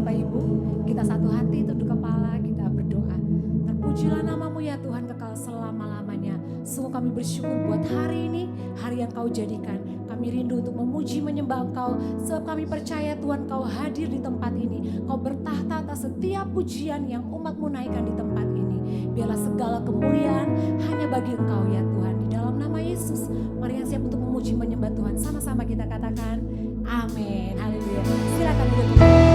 Bapak Ibu, kita satu hati tunduk kepala, kita berdoa. Terpujilah namamu ya Tuhan kekal selama-lamanya. Sungguh kami bersyukur buat hari ini, hari yang kau jadikan. Kami rindu untuk memuji menyembah Engkau, sebab kami percaya Tuhan Kau hadir di tempat ini. Kau bertahta atas setiap pujian yang umat-Mu naikkan di tempat ini. Biarlah segala kemuliaan hanya bagi Engkau ya Tuhan. Di dalam nama Yesus, mari yang siap untuk memuji menyembah Tuhan. Sama-sama kita katakan, amin. Haleluya. Silakan duduk.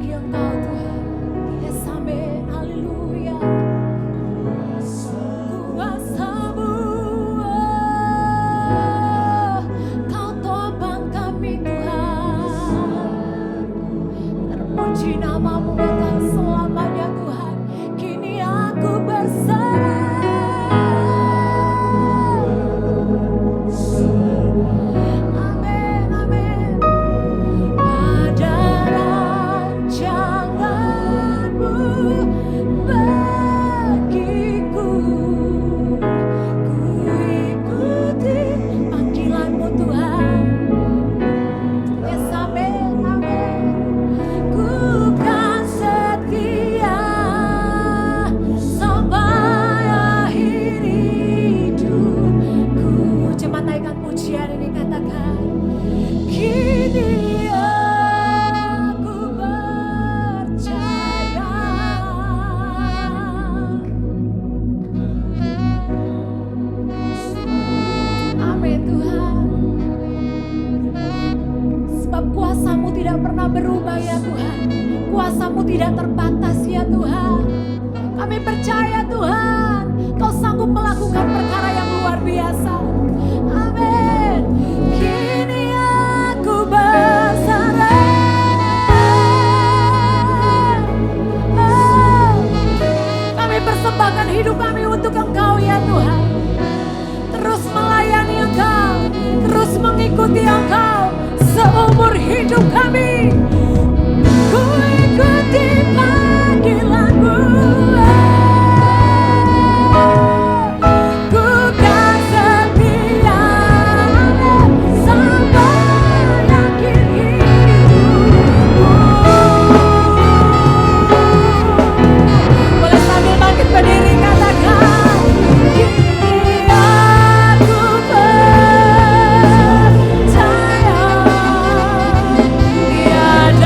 memuji Engkau Tuhan. Yes, amin, haleluya. Kuasa-Mu, Kau topang kami Tuhan. Terpuji nama-Mu kekal selamanya Tuhan. Kini aku berserah. Amin, amin. Pada rancangan-Mu bagiku, ku ikuti panggilan-Mu Tuhan. Yes, amin, amin. Ku kan setia sampai akhir hidupku. Jembatkan pujian ini, katakan. Kini aku percaya. Amin Tuhan. Sebab kuasa-Mu tidak pernah berubah ya Tuhan. Kuasa-Mu tidak terbatas ya Tuhan. Kami percaya Tuhan, Kau sanggup melakukan perkara yang luar biasa. Amin. Kini aku berserah. Kami persembahkan hidup kami untuk Engkau ya Tuhan. Terus melayani Engkau, terus mengikuti Engkau seumur hidup kami. Ku ikuti panggilan-Mu. Ku kan setia sampai akhir hidupku. Boleh sambil bangkit berdiri, katakan. Kini aku percaya tiada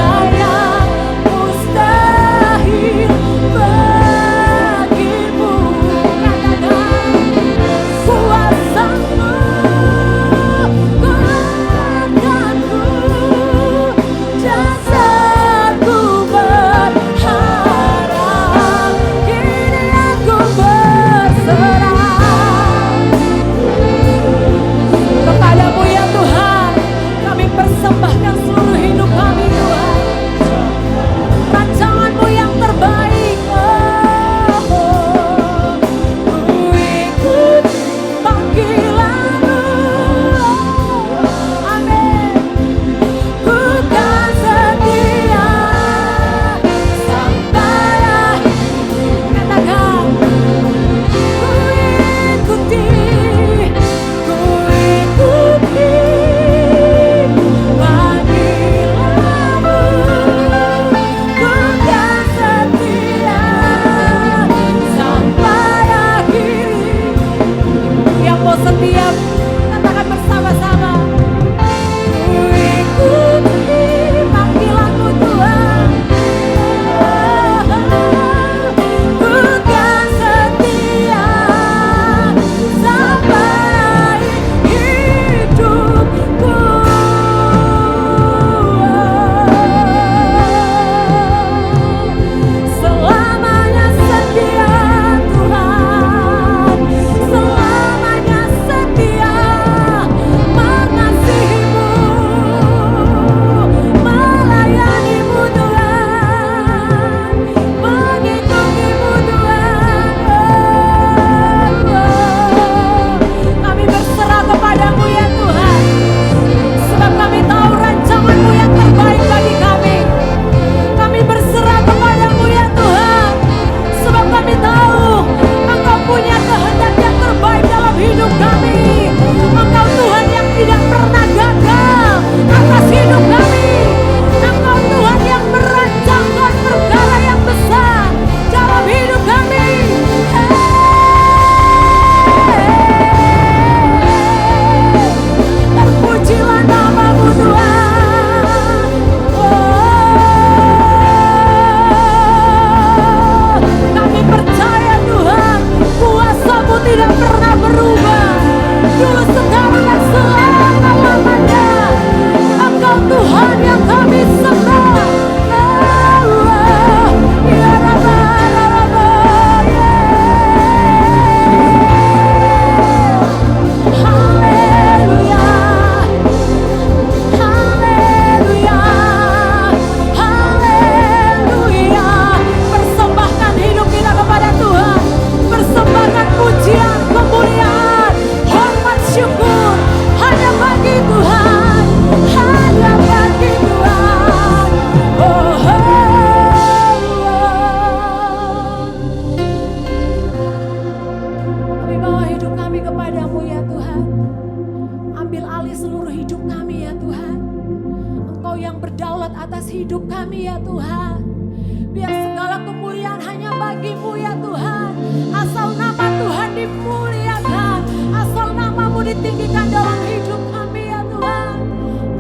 bagimu ya Tuhan. Asal nama Tuhan dimuliakan, asal namamu ditinggikan dalam hidup kami ya Tuhan.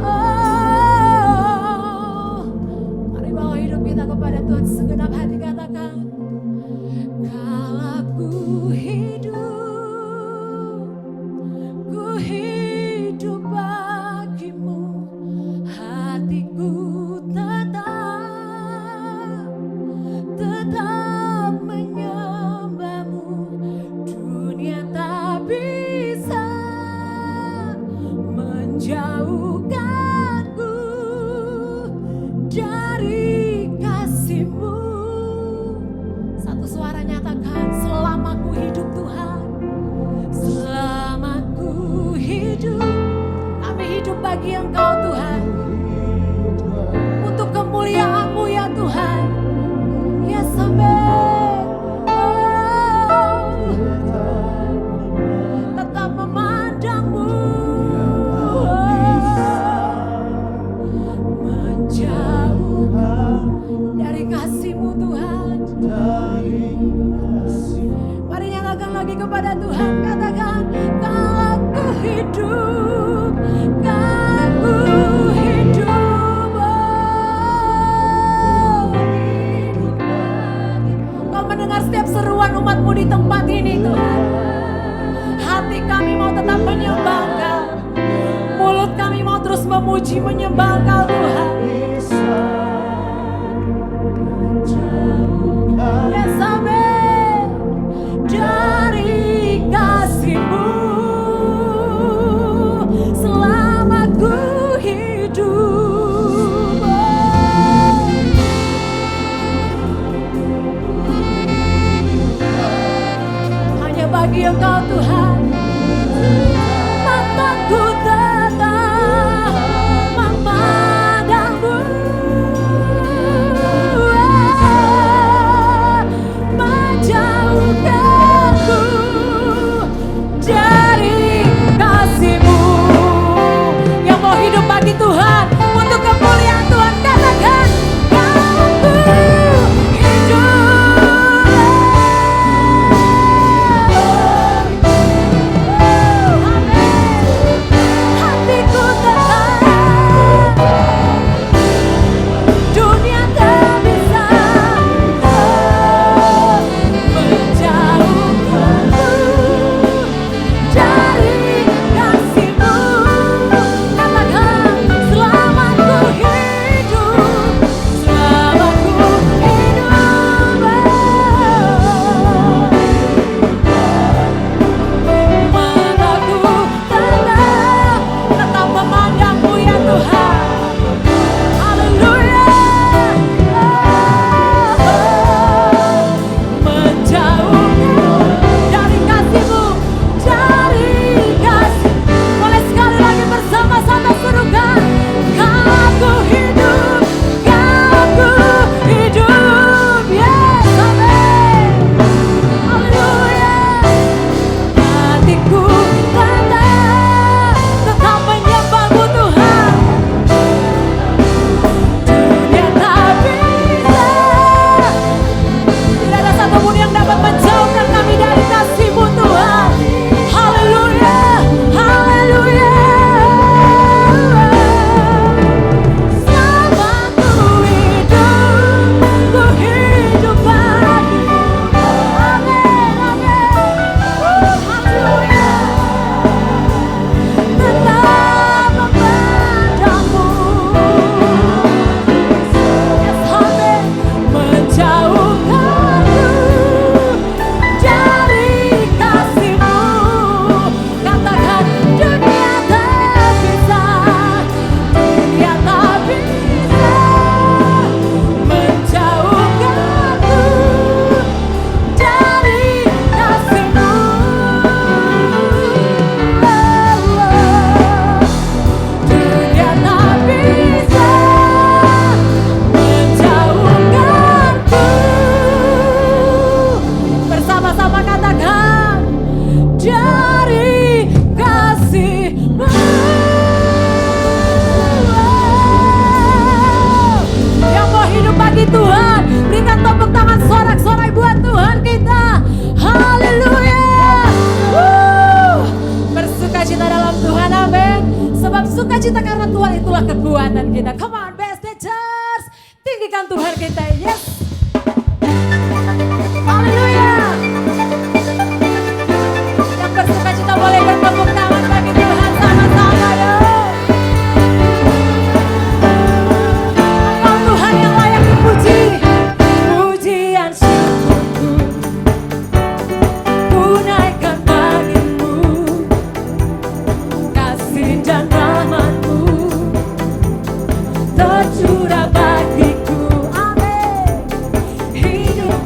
Oh, mari bawa hidup kita kepada Tuhan segenap hati, katakan. Kalau ku hidup bagimu, hatiku tetap menyembahmu. Dunia tak bisa menjauhkanku dari kasih-Mu. Satu suara nyatakan, selama ku hidup Tuhan, selama ku hidup, kami hidup bagi Engkau Tuhan, untuk kemuliaan-Mu ya Tuhan. Yes, amen. Oh, tetap memandang-Mu, menjauh dari kasih-Mu Tuhan. Mari nyatakan lagi kepada Tuhan, katakan, kalau ku hidup, kalau ku hidup. Kau mendengar setiap seruan umat-Mu di tempat ini Tuhan. Hati kami mau tetap menyembah Engkau, mulut kami mau terus memuji menyembah Engkau Tuhan. Yes, amen. Dari kasih-Mu, selama ku hidup. Hanya bagi Engkau Tuhan, mataku tetap memandang-Mu. Menjauhkanku dari kasih-Mu. Yang mau hidup bagi Tuhan, untuk kemuliaan Tuhan, katakan, aku hidup.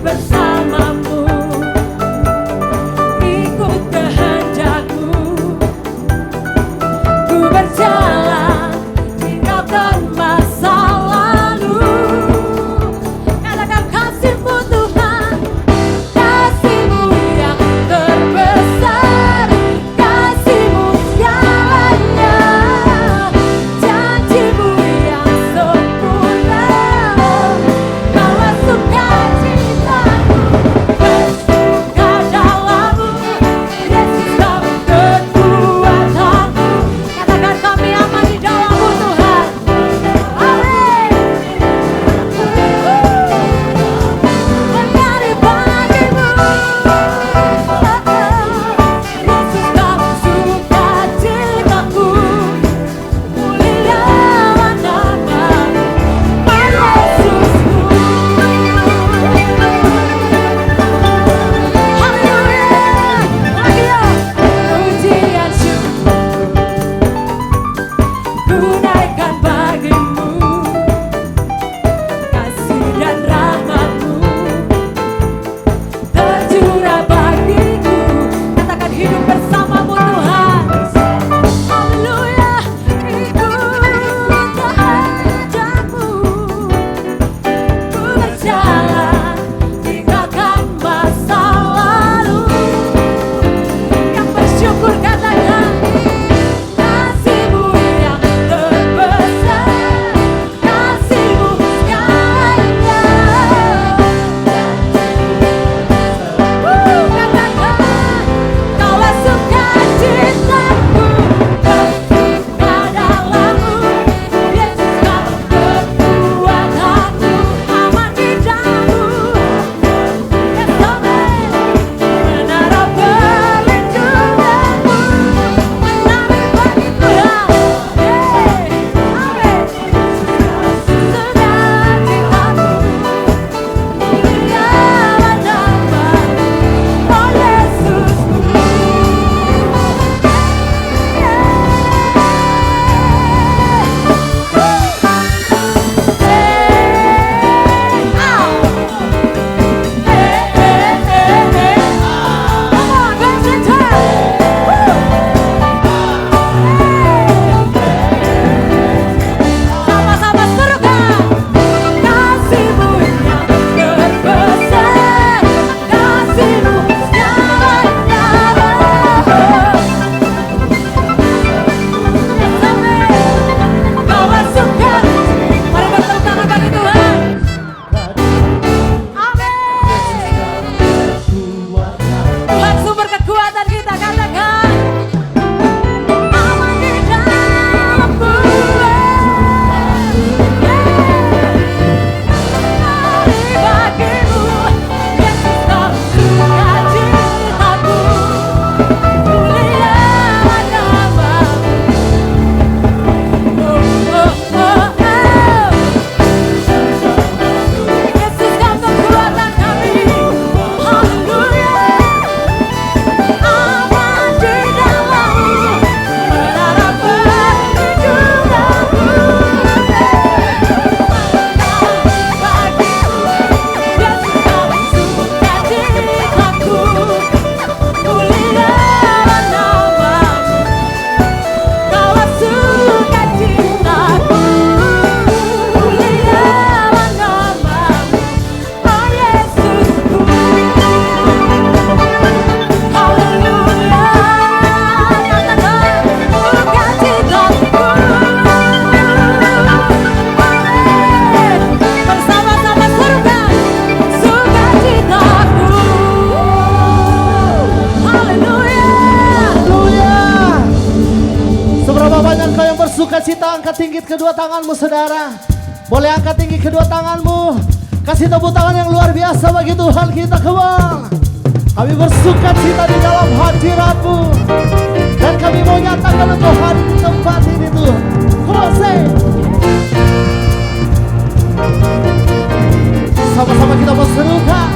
bersamamu, ikut kehendakmu. Ku berjalan tinggalkan masa lalu. Katakan kasih-Mu Tuhan, kasih-Mu yang terbesar, kasih-Mu segalanya, janji-Mu yang sempurna. Bawa sukacitaku, bersuka dalam-Mu, Yesus kami kekuatanku. Katakan kami aman di dalam-Mu Tuhan. Amin. Mencari bagimu, Yesus kami sukacitaku. Mulialah nama-Mu, Yesusku. Haleluya. Lagi ya. Pujian syukur ku naikkan bagimu, kasih dan rahmat-Mu tercurah bagiku. Katakan hidup bersama-Mu Tuhan. Haleluya. Ikut kehendakmu, ku berjalan tinggalkan masa lalu. Yang bersyukur katakan kasih-Mu yang terbesar, kasih-Mu segalanya. Katakan Kaulah sukacitaku, bersuka dalam-Mu, Yesus kami kekuatanku. Aman di dalam-Mu, Yes amin. Menara perlindungan-Mu, menari bagi Tuhan. Amin. Sukacitaku, mulialah nama-Mu, oh Yesusku. Sama-sama serukan. Kasih-Mu yang terbesar, kasih-Mu segalanya. Yes, amin. Kaulah suka. Mari bertepuk tangan bagi Tuhan. Amin. Tuhan sumber kekuatan kita, katakan aman di dalam-Mu. Mari bagimu, Yesus kami sukacitaku. Mulialah nama-Mu. Yesus kau kekuatan kami. Haleluya. Aman di dalam-Mu, menara perlindungan-Mu. Bagimu, Yesus kami sukacitaku. Mulialah nama-Mu, Kaulah sukacitaku. Mulialah nama-Mu, oh Yesusku. Haleluya. Katakan sukacitaku. Amin. Bersama-sama serukan sukacitaku. Haleluya. Haleluya. Seberapa banyak kau yang bersuka cita, angkat tinggi kedua tanganmu saudara. Boleh angkat tinggi kedua tanganmu. Kasih tepuk tangan yang luar biasa bagi Tuhan kita. Come on. Kami bersuka cita di dalam hadirat-Mu, dan kami mau nyatakan untuk hari tempat ini Tuhan. Come on, say. Sama-sama kita berserukan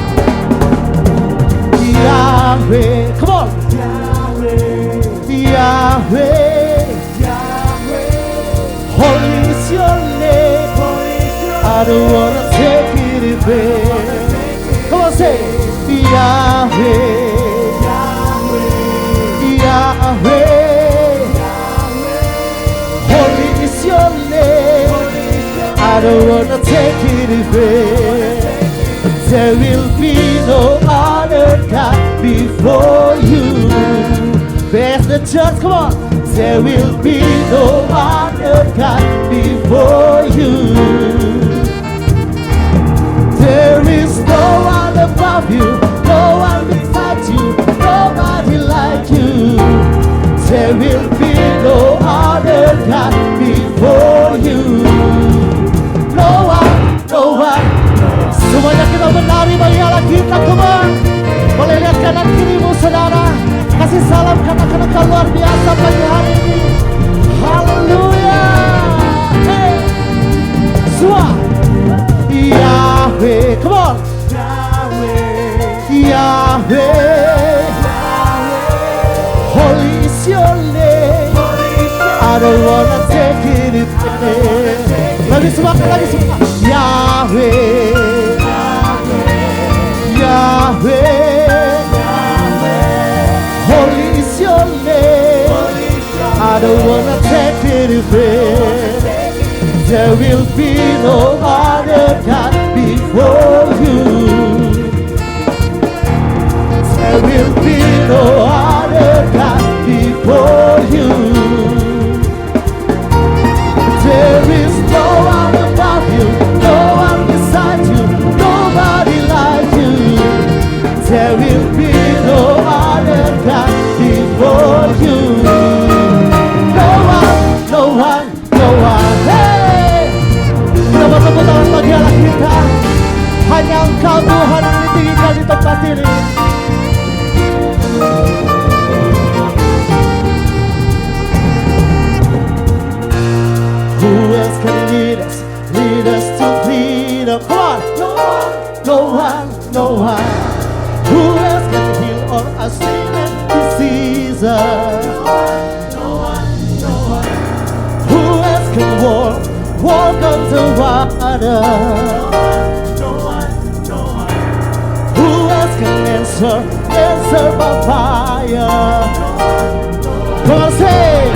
Yahweh. Come on. Yahweh, holy is your name. I don't wanna take it in vain. Come on, say Yahweh, Yahweh, holy is your name. I don't wanna take it away. There will be no other God before you. There's the church, come on. There will be no other God before you. There is no one above you, no one beside you, nobody like you. There will be no other God before you. No one, no one. Semuanya kita menari bagi Allah kita, come on. Boleh lihat kanan kirimu saudara. Kasih salam katakan engkau luar biasa pagi hari ini. Haleluya. Hey, semua. Yahweh, come on. Yahweh, holy is your name. I don't wanna take it away. Lagi semua, lagi semua. Yahweh, Yahweh, holy is your name. I don't wanna take it away. There will be no other God before you. There will be no other God before you. There is no one above you, no one beside you, nobody like you. There will be no other God before you. No one, no one, no one. Hey, kita bertepuk tangan bagi Allah kita. Hanya Engkau Tuhan yang ditinggikan di tempat ini. Who else can lead us to freedom? Come on! No one, no one. Who else can heal all our sin and diseases? No one. Who else can walk on the water? No one. Who else can answer by fire? Come on, say!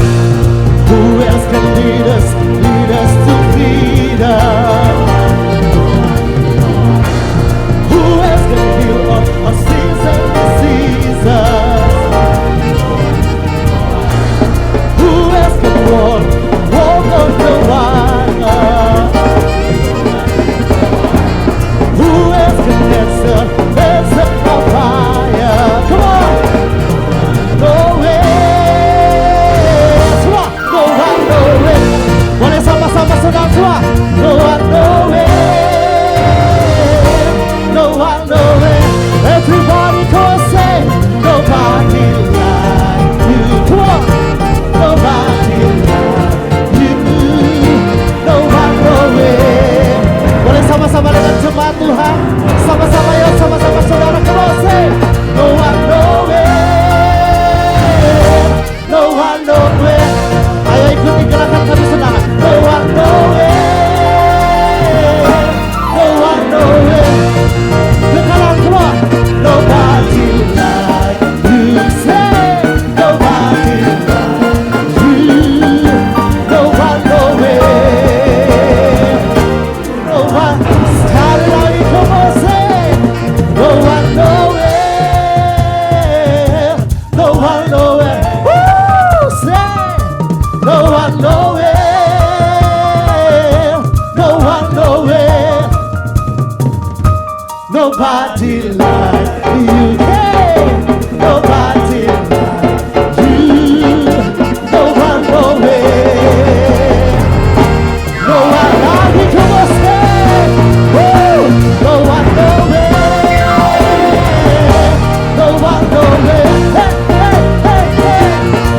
Who else can lead us to freedom? Who else can heal all our sins and diseases? Who else can walk on the water? Who else can answer by fire? Come on! No way! Boleh sama-sama sedang semua. No one, no way. No one, no way. Everybody come say nobody like you. Come on. Nobody like you. No one, no way. Boleh sama-sama dengan jemaat Tuhan. Sama-sama ya, sama-sama saudara. Come on, say no one, no way. No one, no way. Ayo ikuti gerakan kami saudara. No one, no way. No one, no way. Ke kanan semua. Nobody like you. Say nobody like you. No one, no way. No one. Sekali lagi come on say no one, no way. No one, no way. Woo! Say no one, no way. No one, no way. Nobody like you. Hey, nobody like you. No one, no way. No one like you. Come on, say. Woo! No one, no way. No one, no way. Hey, hey, hey, hey.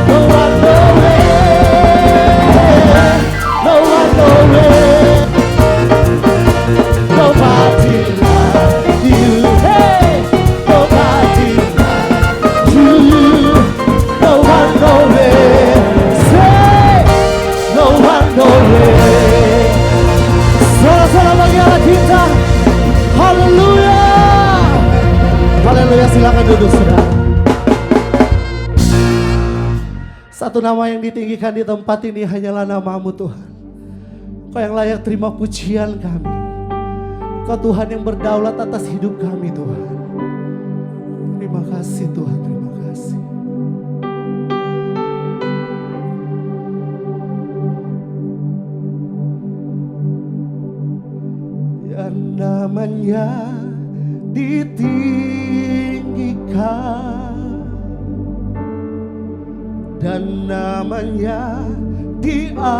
No one, no way. No one, no way. Nobody like you. Hey, nobody. Haleluya, silakan duduk saudara. Satu nama yang ditinggikan di tempat ini hanyalah nama-Mu Tuhan. Kau yang layak terima pujian kami. Kau Tuhan yang berdaulat atas hidup kami Tuhan. Terima kasih Tuhan, terima kasih. Biar namanya ditinggikan dan namanya diagungkan.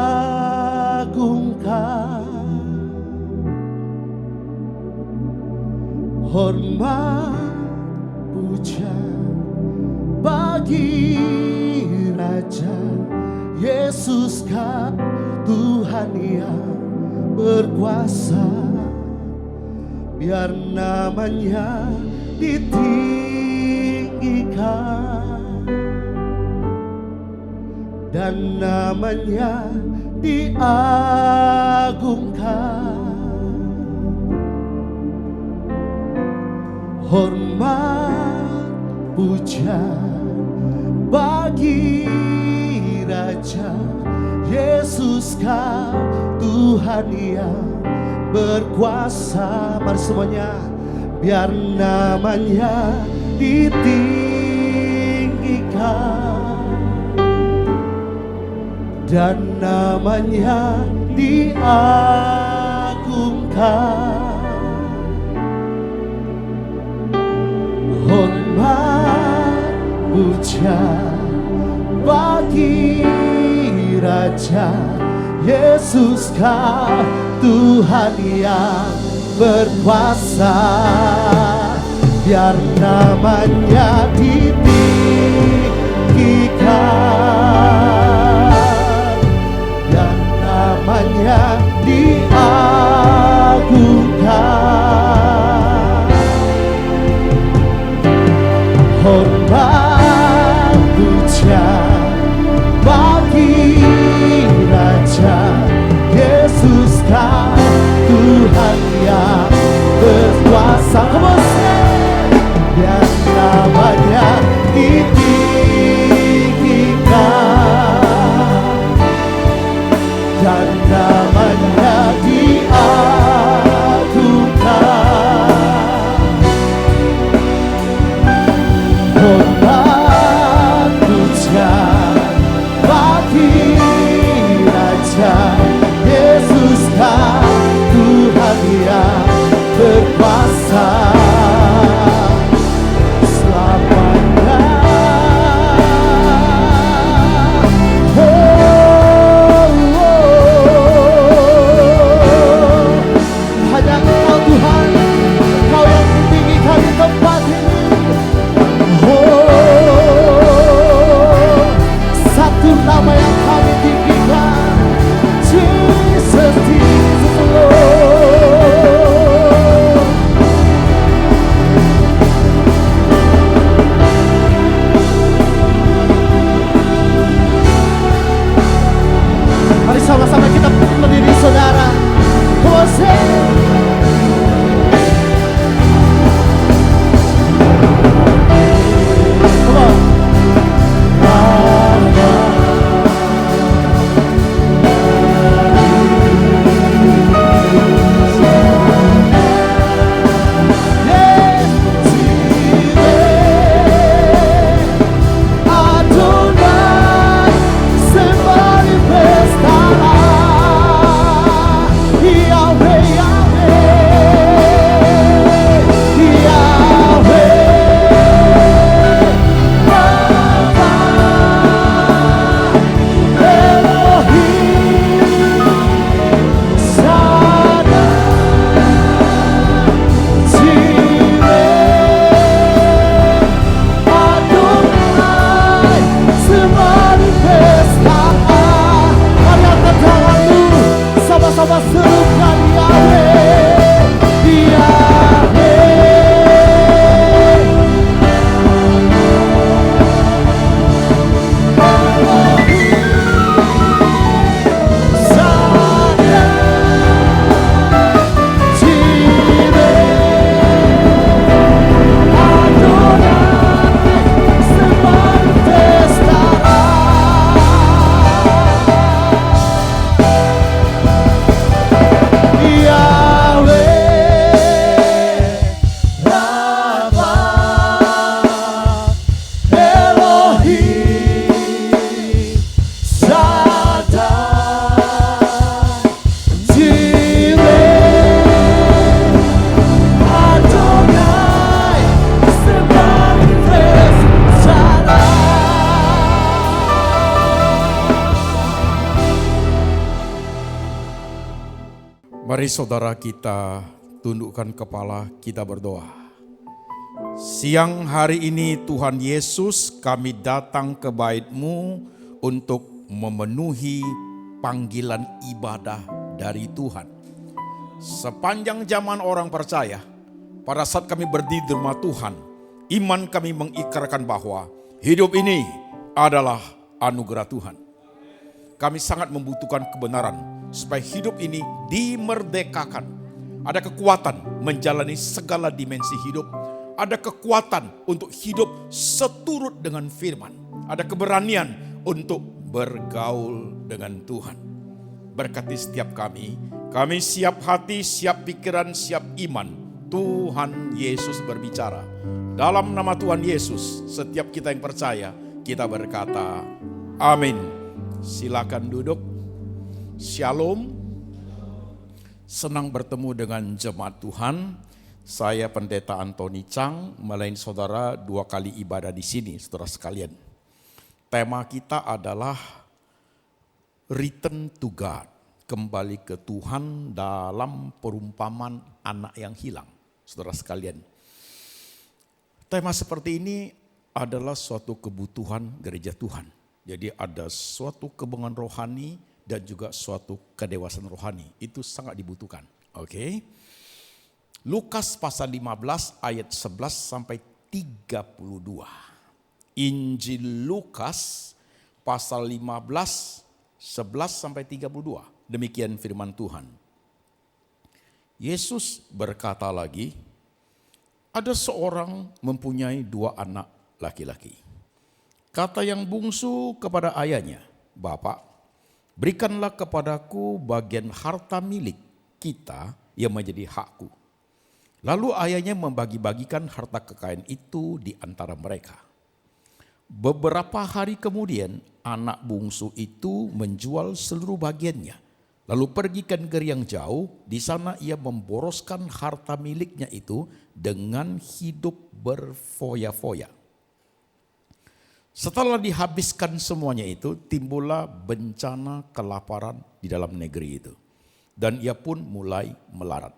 Hormat puja bagi Raja Yesus kan Tuhan yang berkuasa. Biar namanya ditinggikan dan namanya diagungkan. Hormat puja bagi Raja Yesus kau Tuhan yang berkuasa. Mari semuanya, biar namanya ditinggikan dan namanya diagungkan. Hormat puja bagi Raja Yesus kau Tuhan yang berkuasa. Biar namanya ditinggikan dan namanya diagungkan. Hormat puja bagi Raja Yesus kau Tuhan yang berkuasa. Biar namanya ditinggikan dan namanya diagungkan. Hormat puja bagi Raja Yesus kau Tuhan yang berkuasa selamanya. Hanya Engkau Tuhan, Engkau yang ditinggikan di tempat ini. Mari saudara kita tundukkan kepala, kita berdoa. Siang hari ini Tuhan Yesus, kami datang ke bait-Mu untuk memenuhi panggilan ibadah dari Tuhan. Sepanjang zaman orang percaya, pada saat kami berdiri di rumah Tuhan, iman kami mengikrarkan bahwa hidup ini adalah anugerah Tuhan. Kami sangat membutuhkan kebenaran supaya hidup ini dimerdekakan. Ada kekuatan menjalani segala dimensi hidup. Ada kekuatan untuk hidup seturut dengan firman. Ada keberanian untuk bergaul dengan Tuhan. Berkati setiap kami siap hati, siap pikiran, siap iman. Tuhan Yesus berbicara. Dalam nama Tuhan Yesus, setiap kita yang percaya, kita berkata, amin. Silakan duduk. Shalom. Senang bertemu dengan jemaat Tuhan. Saya Pendeta Antoni Chang, melayani saudara 2 kali ibadah di sini, saudara sekalian. Tema kita adalah Return to God, kembali ke Tuhan dalam perumpamaan anak yang hilang, saudara sekalian. Tema seperti ini adalah suatu kebutuhan gereja Tuhan. Jadi ada suatu kebungan rohani dan juga suatu kedewasaan rohani. Itu sangat dibutuhkan. Oke. Lukas pasal 15 ayat 11 sampai 32. Injil Lukas pasal 15 11 sampai 32. Demikian firman Tuhan. Yesus berkata lagi, ada seorang mempunyai 2 anak laki-laki. Kata yang bungsu kepada ayahnya, Bapak, berikanlah kepadaku bagian harta milik kita yang menjadi hakku. Lalu ayahnya membagi-bagikan harta kekayaan itu di antara mereka. Beberapa hari kemudian anak bungsu itu menjual seluruh bagiannya. Lalu pergi ke negeri yang jauh, di sana ia memboroskan harta miliknya itu dengan hidup berfoya-foya. Setelah dihabiskan semuanya itu, timbullah bencana kelaparan di dalam negeri itu. Dan ia pun mulai melarat.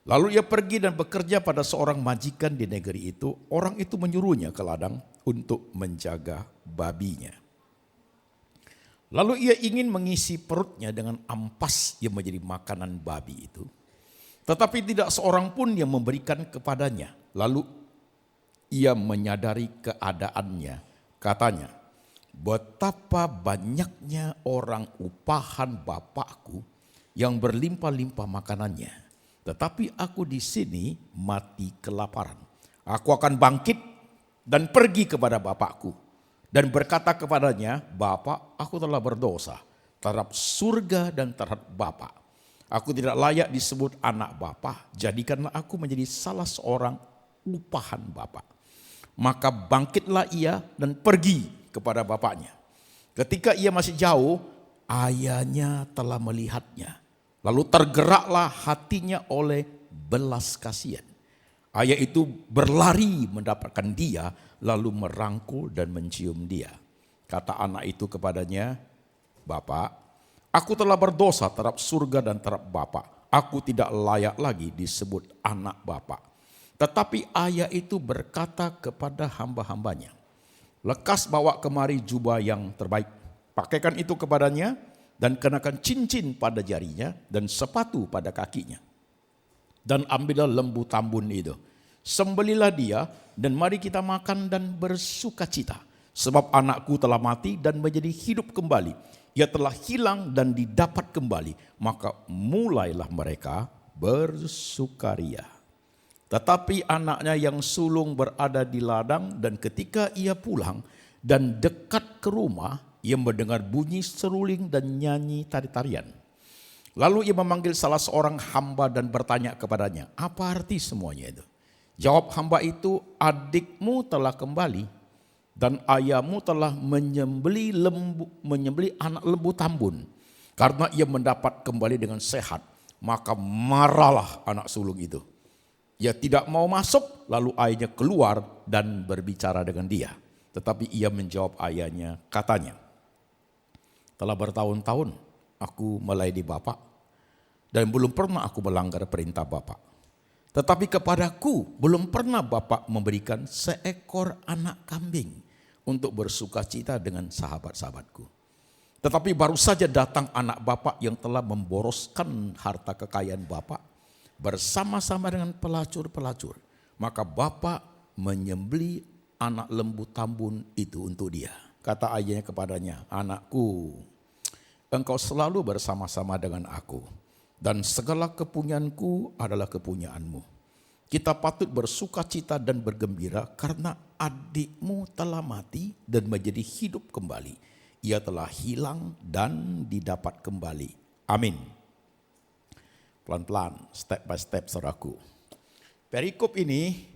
Lalu ia pergi dan bekerja pada seorang majikan di negeri itu. Orang itu menyuruhnya ke ladang untuk menjaga babinya. Lalu ia ingin mengisi perutnya dengan ampas yang menjadi makanan babi itu. Tetapi tidak seorang pun yang memberikan kepadanya. Lalu ia menyadari keadaannya. Katanya, betapa banyaknya orang upahan bapakku yang berlimpah-limpah makanannya. Tetapi aku di sini mati kelaparan. Aku akan bangkit dan pergi kepada bapakku. Dan berkata kepadanya, Bapak, aku telah berdosa terhadap surga dan terhadap Bapak. Aku tidak layak disebut anak Bapak. Jadikanlah aku menjadi salah seorang upahan Bapak. Maka bangkitlah ia dan pergi kepada bapaknya. Ketika ia masih jauh, ayahnya telah melihatnya. Lalu tergeraklah hatinya oleh belas kasihan. Ayah itu berlari mendapatkan dia, lalu merangkul dan mencium dia. Kata anak itu kepadanya, Bapak, aku telah berdosa terhadap surga dan terhadap Bapak. Aku tidak layak lagi disebut anak Bapak. Tetapi ayah itu berkata kepada hamba-hambanya, lekas bawa kemari jubah yang terbaik. Pakaikan itu kepadanya dan kenakan cincin pada jarinya dan sepatu pada kakinya. Dan ambillah lembu tambun itu. Sembelilah dia dan mari kita makan dan bersukacita. Sebab anakku telah mati dan menjadi hidup kembali. Ia telah hilang dan didapat kembali. Maka mulailah mereka bersukaria. Tetapi anaknya yang sulung berada di ladang dan ketika ia pulang dan dekat ke rumah, ia mendengar bunyi seruling dan nyanyi tari-tarian. Lalu ia memanggil salah seorang hamba dan bertanya kepadanya, apa arti semuanya itu? Jawab hamba itu, adikmu telah kembali dan ayahmu telah menyembeli anak lembu tambun. Karena ia mendapat kembali dengan sehat, maka marahlah anak sulung itu. Ia tidak mau masuk, lalu ayahnya keluar dan berbicara dengan dia. Tetapi ia menjawab ayahnya, katanya, telah bertahun-tahun aku melayani Bapak dan belum pernah aku melanggar perintah Bapa. Tetapi kepadaku belum pernah Bapa memberikan seekor anak kambing untuk bersukacita dengan sahabat-sahabatku. Tetapi baru saja datang anak Bapa yang telah memboroskan harta kekayaan Bapa bersama-sama dengan pelacur-pelacur. Maka Bapa menyembelih anak lembu tambun itu untuk dia. Kata ayahnya kepadanya, anakku, engkau selalu bersama-sama dengan aku, dan segala kepunyaanku adalah kepunyaanmu. Kita patut bersukacita dan bergembira karena adikmu telah mati dan menjadi hidup kembali. Ia telah hilang dan didapat kembali. Amin. Pelan-pelan, step by step saudaraku. Perikop ini,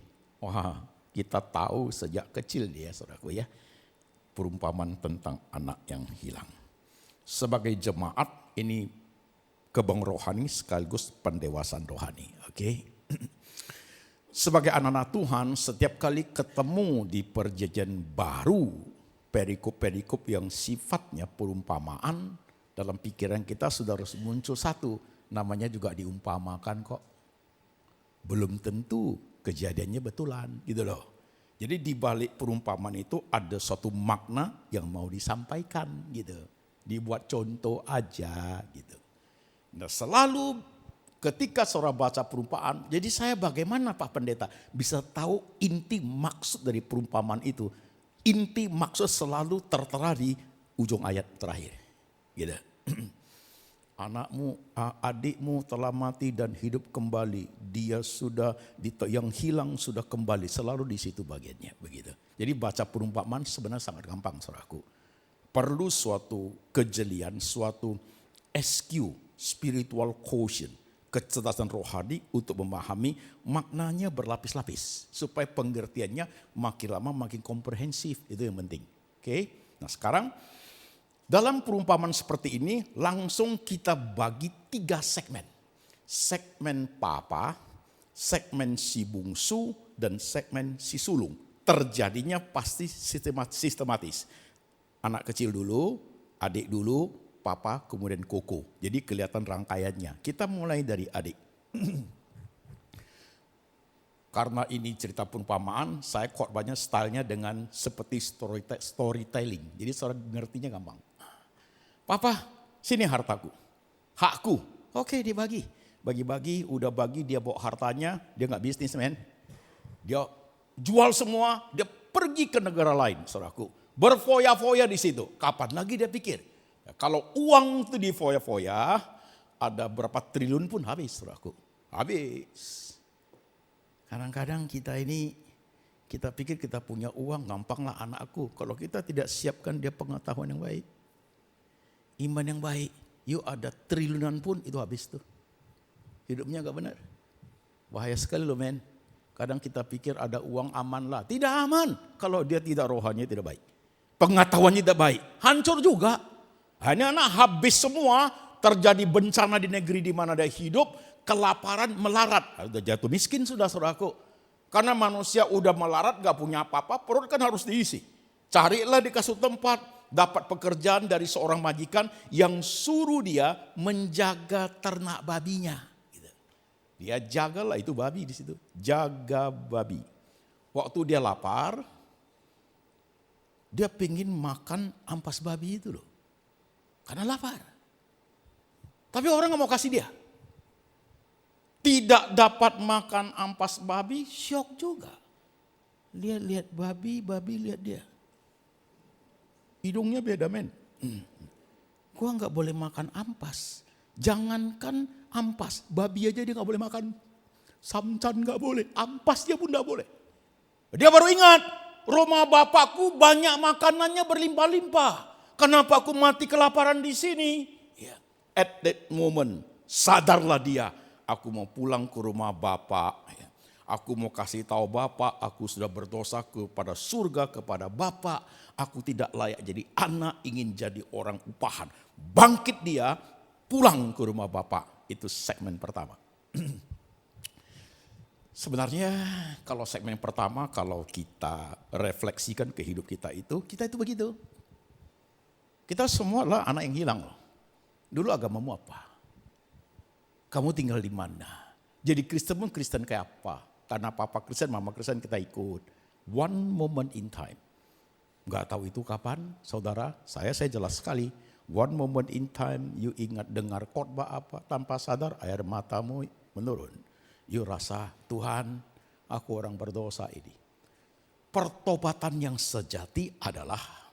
kita tahu sejak kecil dia saudaraku ya. Perumpamaan tentang anak yang hilang. Sebagai jemaat ini kebang rohani sekaligus pendewasaan rohani. Oke. Sebagai anak-anak Tuhan setiap kali ketemu di perjanjian baru perikop-perikop yang sifatnya perumpamaan dalam pikiran kita sudah harus muncul satu. Namanya juga diumpamakan kok. Belum tentu kejadiannya betulan gitu loh. Jadi di balik perumpamaan itu ada suatu makna yang mau disampaikan gitu. Dibuat contoh aja gitu. Nah selalu ketika saudara baca perumpamaan, jadi saya bagaimana Pak Pendeta bisa tahu inti maksud dari perumpamaan itu. Inti maksud selalu tertera di ujung ayat terakhir. Gitu. Anakmu, adikmu telah mati dan hidup kembali. Dia sudah, yang hilang sudah kembali. Selalu di situ bagiannya. Begitu. Jadi baca perumpamaan sebenarnya sangat gampang saudaraku. Perlu suatu kejelian, suatu SQ, spiritual quotient, kecerdasan rohani untuk memahami maknanya berlapis-lapis. Supaya pengertiannya makin lama makin komprehensif. Itu yang penting. Oke. Nah sekarang dalam perumpamaan seperti ini langsung kita bagi 3 segmen. Segmen papa, segmen si bungsu, dan segmen si sulung. Terjadinya pasti sistematis. Anak kecil dulu, adik dulu, papa, kemudian koko. Jadi kelihatan rangkaiannya. Kita mulai dari adik. Karena ini cerita perumpamaan, saya khotbahnya stylenya dengan seperti storytelling. Jadi saudara ngertinya gampang. Papa, sini hartaku, hakku. Oke, dibagi. Bagi-bagi, udah bagi, dia bawa hartanya, dia gak bisnis men. Dia jual semua, dia pergi ke negara lain, saudaraku. Berfoya-foya di situ. Kapan lagi dia pikir? Ya, kalau uang itu difoya-foya, ada berapa triliun pun habis, saudaraku. Habis. Kadang-kadang kita ini, kita pikir kita punya uang, gampanglah anakku. Kalau kita tidak siapkan dia pengetahuan yang baik. Iman yang baik, yuk ada triliunan pun itu habis tuh. Hidupnya gak benar. Bahaya sekali loh men. Kadang kita pikir ada uang aman lah. Tidak aman kalau dia tidak rohaninya tidak baik. Pengetahuannya tidak baik. Hancur juga. Hanya anak habis semua. Terjadi bencana di negeri di mana dia hidup. Kelaparan, melarat. Sudah jatuh miskin sudah saudaraku. Karena manusia udah melarat gak punya apa-apa. Perut kan harus diisi. Carilah di kasut tempat. Dapat pekerjaan dari seorang majikan yang suruh dia menjaga ternak babinya. Dia jagalah itu babi di situ, jaga babi. Waktu dia lapar, dia pengen makan ampas babi itu loh, karena lapar. Tapi orang nggak mau kasih dia. Tidak dapat makan ampas babi, syok juga. Lihat babi lihat dia. Hidungnya beda men. Gua nggak boleh makan ampas. Jangankan ampas, babi aja dia nggak boleh makan. Samcan nggak boleh, ampas dia pun nggak boleh. Dia baru ingat, rumah bapakku banyak makanannya berlimpah-limpah. Kenapa aku mati kelaparan di sini? Ya. At that moment, sadarlah dia, aku mau pulang ke rumah bapak. Ya. Aku mau kasih tahu bapak, aku sudah berdosa kepada surga, kepada bapak. Aku tidak layak jadi anak, ingin jadi orang upahan. Bangkit dia, pulang ke rumah bapak. Itu segmen pertama. Sebenarnya kalau segmen pertama, kalau kita refleksikan ke hidup kita itu begitu. Kita semua adalah anak yang hilang loh. Dulu agamamu apa? Kamu tinggal di mana? Jadi Kristen pun Kristen kayak apa? Karena papa Kristen, mama Kristen kita ikut. One moment in time. Gak tahu itu kapan, saudara. Saya jelas sekali. One moment in time, you ingat dengar khotbah apa, tanpa sadar air matamu menurun. You rasa, Tuhan, aku orang berdosa ini. Pertobatan yang sejati adalah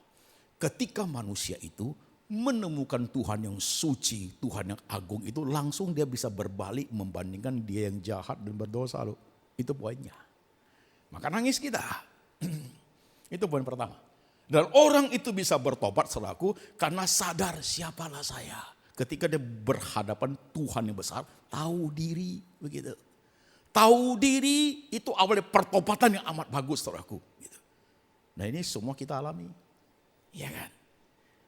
ketika manusia itu menemukan Tuhan yang suci, Tuhan yang agung itu, langsung dia bisa berbalik membandingkan dia yang jahat dan berdosa loh. Itu poinnya. Maka nangis kita. Itu poin pertama. Dan orang itu bisa bertobat selaku karena sadar siapalah saya. Ketika dia berhadapan Tuhan yang besar, tahu diri begitu. Tahu diri itu awalnya pertobatan yang amat bagus saudaraku. Gitu. Nah ini semua kita alami. Iya kan?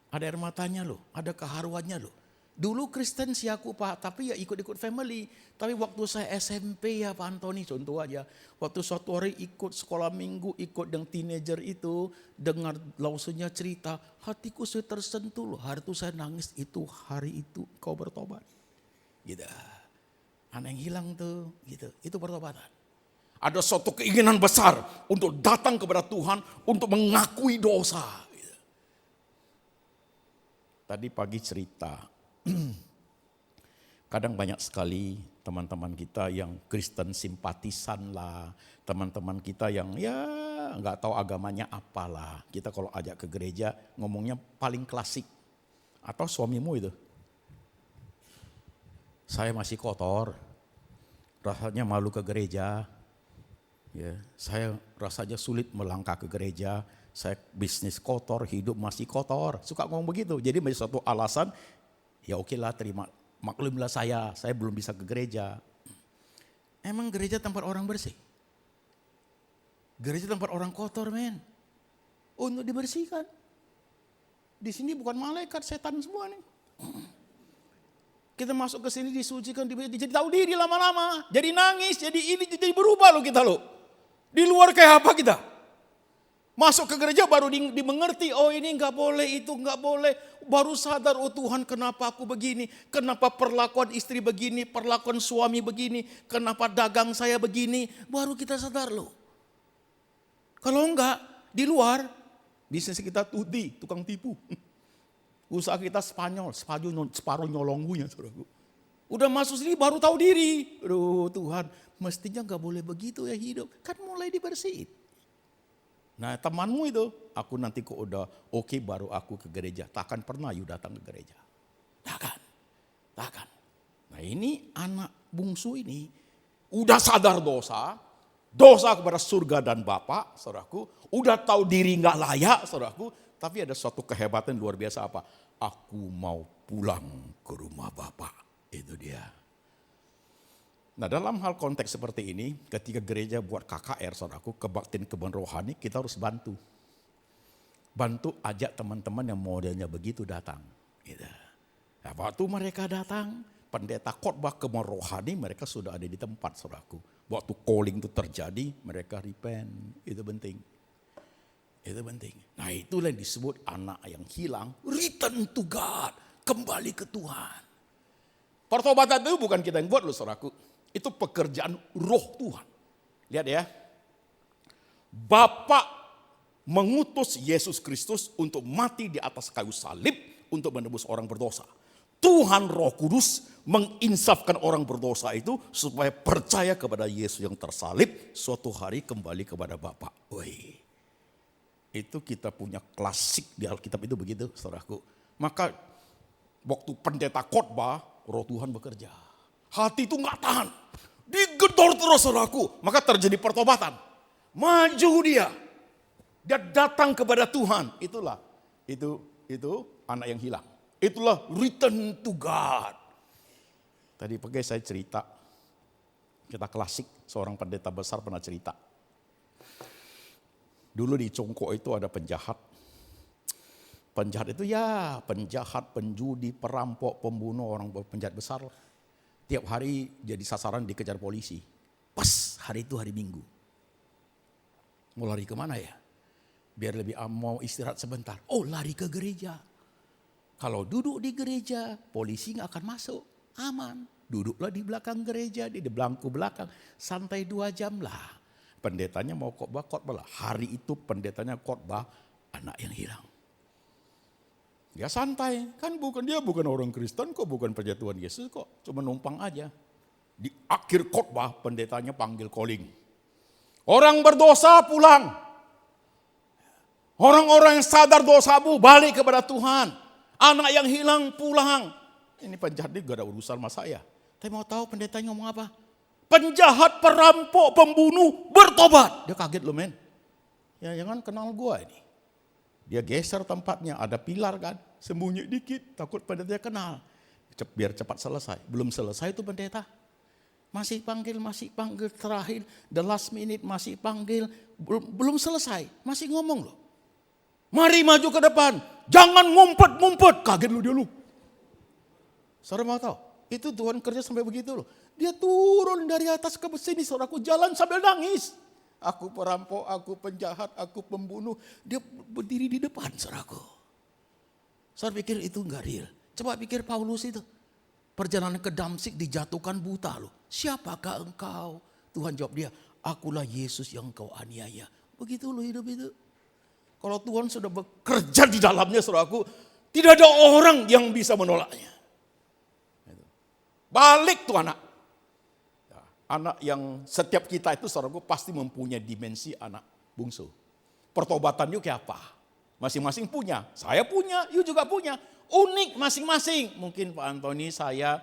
Ada air matanya loh, ada keharuannya loh. Dulu Kristen sih aku Pak, tapi ya ikut-ikut family. Tapi waktu saya SMP ya Pak Antoni, contoh aja. Waktu suatu hari ikut sekolah minggu, ikut yang teenager itu. Dengar lausunya cerita, hatiku sudah tersentuh loh. Hari itu saya nangis, itu hari itu kau bertobat. Gitu. Anak yang hilang tuh, gitu. Itu pertobatan. Ada suatu keinginan besar untuk datang kepada Tuhan, untuk mengakui dosa. Gitu. Tadi pagi cerita, kadang banyak sekali teman-teman kita yang Kristen simpatisan lah, teman-teman kita yang ya nggak tahu agamanya apalah. Kita kalau ajak ke gereja ngomongnya paling klasik. Atau suamimu itu, saya masih kotor, rasanya malu ke gereja. Ya, saya rasanya sulit melangkah ke gereja. Saya bisnis kotor, hidup masih kotor. Suka ngomong begitu. Jadi menjadi suatu alasan, ya oke lah terima, maklumlah saya belum bisa ke gereja. Emang gereja tempat orang bersih? Gereja tempat orang kotor men. Untuk dibersihkan. Di sini bukan malaikat, setan semua nih. Kita masuk ke sini disucikan, jadi tahu diri lama-lama. Jadi nangis, jadi ini, jadi berubah loh kita loh. Di luar kayak apa kita? Masuk ke gereja baru dimengerti, oh ini nggak boleh, itu nggak boleh. Baru sadar, oh Tuhan kenapa aku begini, kenapa perlakuan istri begini, perlakuan suami begini, kenapa dagang saya begini. Baru kita sadar loh. Kalau enggak, di luar, bisnis kita tudi, tukang tipu. Usaha kita separuh nyolonggunya. Udah masuk sini baru tahu diri. Aduh Tuhan, mestinya nggak boleh begitu ya hidup. Kan mulai dibersihin. Nah temanmu itu, aku nanti kok udah oke baru aku ke gereja. Takkan pernah you datang ke gereja. Takkan. Nah ini anak bungsu ini udah sadar dosa kepada surga dan Bapa, saudaraku. Udah tahu diri nggak layak, saudaraku. Tapi ada suatu kehebatan luar biasa apa? Aku mau pulang ke rumah Bapa. Itu dia. Nah dalam hal konteks seperti ini, ketika gereja buat KKR, saudaraku, kebaktian kebun rohani, kita harus bantu. Bantu ajak teman-teman yang modelnya begitu datang. Gitu. Nah, waktu mereka datang, pendeta khotbah kebun rohani, mereka sudah ada di tempat, saudaraku. Waktu calling itu terjadi, mereka repent. Itu penting. Itu penting. Nah itulah yang disebut anak yang hilang, return to God, kembali ke Tuhan. Pertobatan itu bukan kita yang buat loh saudaraku. Itu pekerjaan roh Tuhan. Lihat ya. Bapa mengutus Yesus Kristus untuk mati di atas kayu salib untuk menebus orang berdosa. Tuhan Roh Kudus menginsafkan orang berdosa itu supaya percaya kepada Yesus yang tersalib, suatu hari kembali kepada Bapa. Woi. Itu kita punya klasik di Alkitab itu begitu, saudaraku. Maka waktu pendeta khotbah, Roh Tuhan bekerja. Hati itu nggak tahan, digedor terus, saudaraku. Maka terjadi pertobatan. Maju dia datang kepada Tuhan. Itulah, itu anak yang hilang. Itulah return to God. Tadi pagi saya cerita, kita klasik, seorang pendeta besar pernah cerita. Dulu di Congko itu ada penjahat. Penjahat itu ya penjahat, penjudi, perampok, pembunuh, orang penjahat besar. Tiap hari jadi sasaran dikejar polisi. Pas hari itu hari Minggu. Mau lari kemana ya? Biar lebih mau istirahat sebentar. Oh lari ke gereja. Kalau duduk di gereja polisi gak akan masuk. Aman. Duduklah di belakang gereja, di belangku belakang. Santai 2 jam lah. Pendetanya mau khotbah lah. Hari itu pendetanya khotbah anak yang hilang. Dia santai, kan dia bukan orang Kristen kok, bukan percaya Tuhan Yesus kok. Cuma numpang aja. Di akhir khotbah pendetanya panggil calling. Orang berdosa pulang. Orang-orang yang sadar dosamu balik kepada Tuhan. Anak yang hilang pulang. Ini penjahat ini gak ada urusan sama saya. Tapi mau tahu pendetanya ngomong apa? Penjahat, perampok, pembunuh bertobat. Dia kaget loh men. Ya jangan kenal gua ini. Dia geser tempatnya, ada pilar kan. Sembunyi dikit, takut pendetanya kenal. Biar cepat selesai. Belum selesai itu pendeta. Masih panggil terakhir. The last minute masih panggil. Belum selesai, masih ngomong loh. Mari maju ke depan. Jangan ngumpet-ngumpet. Kaget lu dia lu. Saudara mau tahu? Itu Tuhan kerja sampai begitu loh. Dia turun dari atas ke sini, saudaraku jalan sambil nangis. Aku perampok, aku penjahat, aku pembunuh. Dia berdiri di depan, saudaraku. Saudara pikir itu enggak real. Coba pikir Paulus itu. Perjalanan ke Damsik dijatuhkan buta loh. Siapakah engkau? Tuhan jawab dia, akulah Yesus yang kau aniaya. Begitu loh hidup itu. Kalau Tuhan sudah bekerja di dalamnya, saudaraku, tidak ada orang yang bisa menolaknya. Balik tuh anak. Anak yang setiap kita itu, saudaraku, pasti mempunyai dimensi anak bungsu. Pertobatan yuk kayak apa? Masing-masing punya. Saya punya, you juga punya. Unik masing-masing. Mungkin Pak Antoni, saya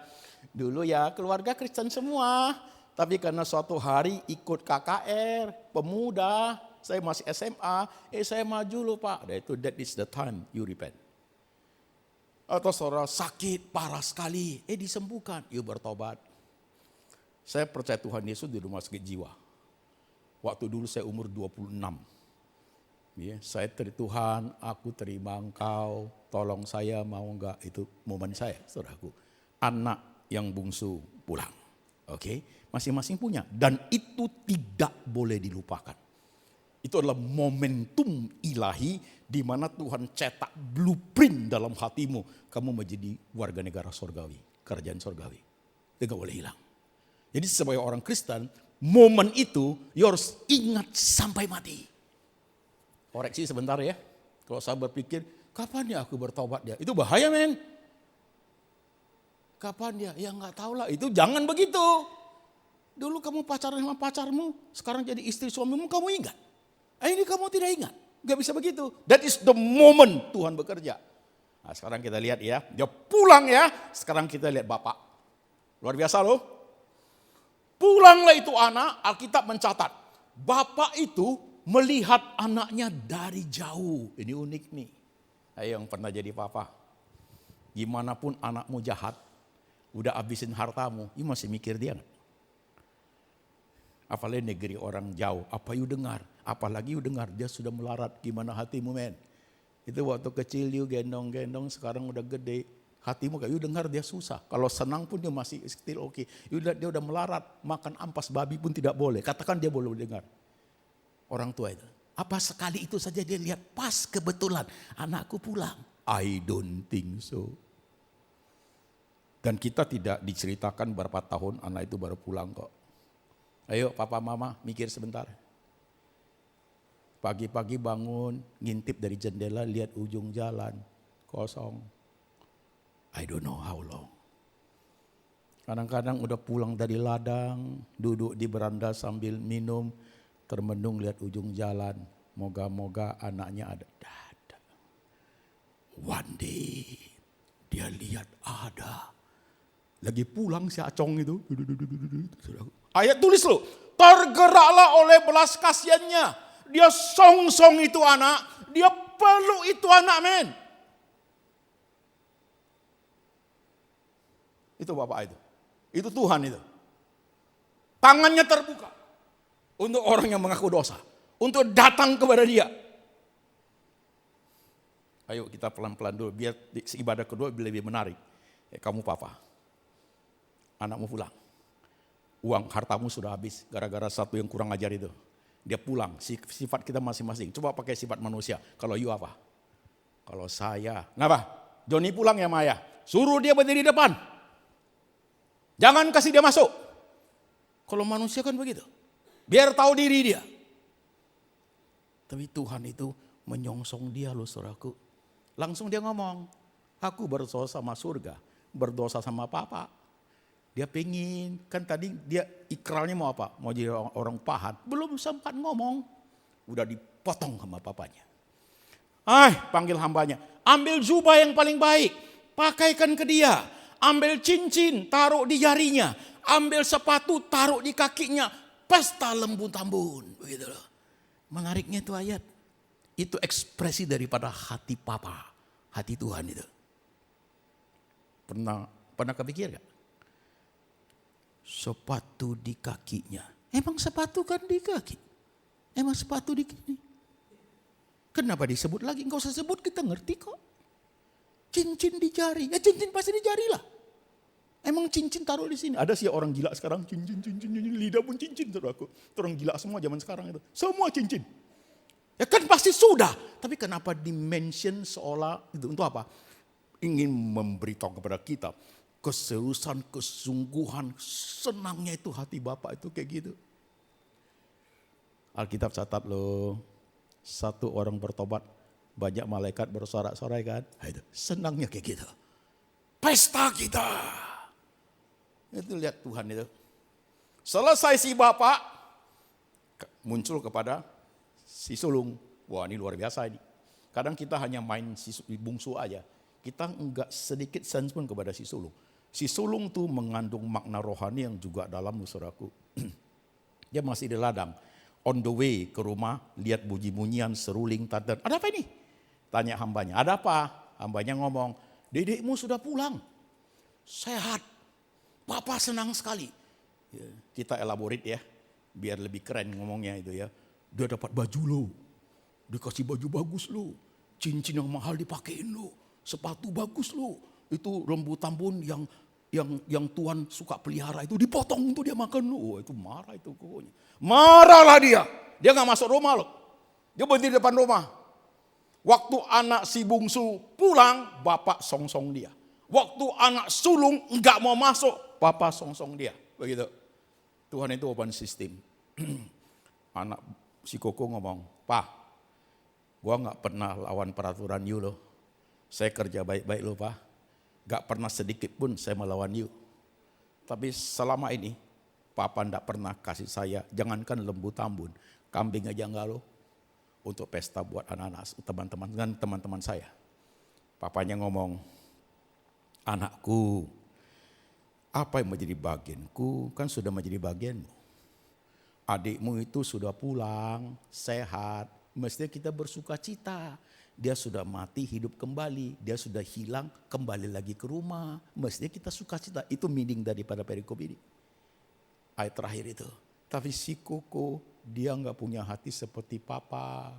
dulu ya keluarga Kristen semua. Tapi karena suatu hari ikut KKR, pemuda, saya masih SMA, saya maju loh Pak. That is the time you repent. Atau saudara sakit parah sekali, disembuhkan, you bertobat. Saya percaya Tuhan Yesus di rumah sakit jiwa. Waktu dulu saya umur 26. Ya, saya Tuhan, aku terima engkau, tolong saya mau enggak, itu momen saya, saudaraku. Anak yang bungsu pulang. Oke, masing-masing punya. Dan itu tidak boleh dilupakan. Itu adalah momentum ilahi di mana Tuhan cetak blueprint dalam hatimu. Kamu menjadi warga negara surgawi, kerajaan surgawi. Itu gak boleh hilang. Jadi sebagai orang Kristen, momen itu you harus ingat sampai mati. Koreksi sebentar ya. Kalau saya berpikir, kapan ya aku bertobat ya? Itu bahaya men. Kapan ya? Ya gak tahu lah. Itu jangan begitu. Dulu kamu pacaran sama pacarmu, sekarang jadi istri suamimu, kamu ingat? Ini kamu tidak ingat. Gak bisa begitu. That is the moment Tuhan bekerja. Nah, sekarang kita lihat ya. Dia pulang ya. Sekarang kita lihat Bapak. Luar biasa loh. Pulanglah itu anak, Alkitab mencatat. Bapak itu melihat anaknya dari jauh. Ini unik nih. Ayo yang pernah jadi papa. Gimana pun anakmu jahat. Udah habisin hartamu. You masih mikir dia gak? Apalagi negeri orang jauh. Apa you dengar? Apalagi you dengar dia sudah melarat. Gimana hatimu men? Itu waktu kecil you gendong-gendong. Sekarang udah gede. Hatimu kayak you dengar dia susah. Kalau senang pun dia masih still oke. Dia udah melarat. Makan ampas babi pun tidak boleh. Katakan dia boleh dengar. Orang tua itu. Apa sekali itu saja dia lihat pas kebetulan anakku pulang. I don't think so. Dan kita tidak diceritakan berapa tahun anak itu baru pulang kok. Ayo papa mama mikir sebentar. Pagi-pagi bangun, ngintip dari jendela lihat ujung jalan kosong. I don't know how long. Kadang-kadang udah pulang dari ladang, duduk di beranda sambil minum, termenung lihat ujung jalan. Moga-moga anaknya ada. One day dia lihat ada. Lagi pulang si Acong itu. Ayat tulis loh. Tergeraklah oleh belas kasihannya. Dia song-song itu anak. Dia peluk itu anak men. Itu Bapak itu. Itu Tuhan itu. Tangannya terbuka. Untuk orang yang mengaku dosa. Untuk datang kepada dia. Ayo kita pelan-pelan dulu. Biar ibadah kedua lebih menarik. Kamu papa. Anakmu pulang. Uang hartamu sudah habis. Gara-gara satu yang kurang ajar itu. Dia pulang. Sifat kita masing-masing. Coba pakai sifat manusia. Kalau you apa? Kalau saya. Kenapa? Joni pulang ya Maya. Suruh dia berdiri di depan. Jangan kasih dia masuk. Kalau manusia kan begitu. Biar tahu diri dia. Tapi Tuhan itu menyongsong dia loh saudaraku. Langsung dia ngomong, aku berdosa sama surga, berdosa sama papa. Dia pengen, kan tadi dia ikrarnya mau apa? Mau jadi orang pahat. Belum sempat ngomong, udah dipotong sama papanya. Panggil hambanya, ambil jubah yang paling baik, pakaikan ke dia. Ambil cincin, taruh di jarinya. Ambil sepatu, taruh di kakinya. Pesta lembu tambun. Begitu loh. Menariknya itu ayat. Itu ekspresi daripada hati papa. Hati Tuhan itu. Pernah kepikir gak? Sepatu di kakinya. Emang sepatu kan di kaki? Emang sepatu di kaki? Kenapa disebut lagi? Enggak usah sebut, kita ngerti kok. Cincin di jari. Ya cincin pasti di jari lah. Emang cincin taruh di sini. Ada sih orang gila sekarang. Cincin. Lidah pun cincin. Orang gila semua zaman sekarang itu. Semua cincin. Ya kan pasti sudah. Tapi kenapa dimention seolah itu untuk apa? Ingin memberitahu kepada kita. Keseriusan, kesungguhan, senangnya itu hati Bapak itu kayak gitu. Alkitab catat loh. Satu orang bertobat. Banyak malaikat bersorak-sorai kan. Itu senangnya kayak gitu. Pesta kita. Itu lihat Tuhan itu. Selesai si bapak, muncul kepada si sulung. Wah ini luar biasa ini. Kadang kita hanya main si bungsu aja. Kita enggak sedikit sense pun kepada si sulung. Si sulung tuh mengandung makna rohani yang juga dalam saudaraku. Dia masih di ladang. On the way ke rumah, lihat bunyi-bunyian, seruling, tanda. Ada apa ini? Tanya hambanya, ada apa? Hambanya ngomong, dedekmu sudah pulang. Sehat. Papa senang sekali. Ya, kita elaborate ya, biar lebih keren ngomongnya itu ya. Dia dapat baju lo, dikasih baju bagus lo, cincin yang mahal dipakein lo, sepatu bagus lo. Itu lembu tambun yang Tuhan suka pelihara itu dipotong untuk dia makan lo. Oh, itu marah itu pokoknya. Marahlah dia. Dia nggak masuk rumah lo. Dia berdiri di depan rumah. Waktu anak si bungsu pulang, bapak songsong dia. Waktu anak sulung nggak mau masuk, papa songsong dia. Begitu. Tuhan itu open system. Anak si Koko ngomong, Pak, gua nggak pernah lawan peraturan you loh. Saya kerja baik-baik loh Pak. Gak pernah sedikit pun saya melawan you. Tapi selama ini, Papa nggak pernah kasih saya, jangankan lembu tambun, kambing aja enggak loh. Untuk pesta buat anak-anak, teman-teman dan teman-teman saya. Papanya ngomong, anakku, apa yang menjadi bagianku kan sudah menjadi bagianmu. Adikmu itu sudah pulang, sehat, mestinya kita bersuka cita. Dia sudah mati, hidup kembali. Dia sudah hilang, kembali lagi ke rumah. Mestinya kita suka cita. Itu meaning daripada perikop ini. Ayat terakhir itu. Tapi si Koko, dia nggak punya hati seperti Papa.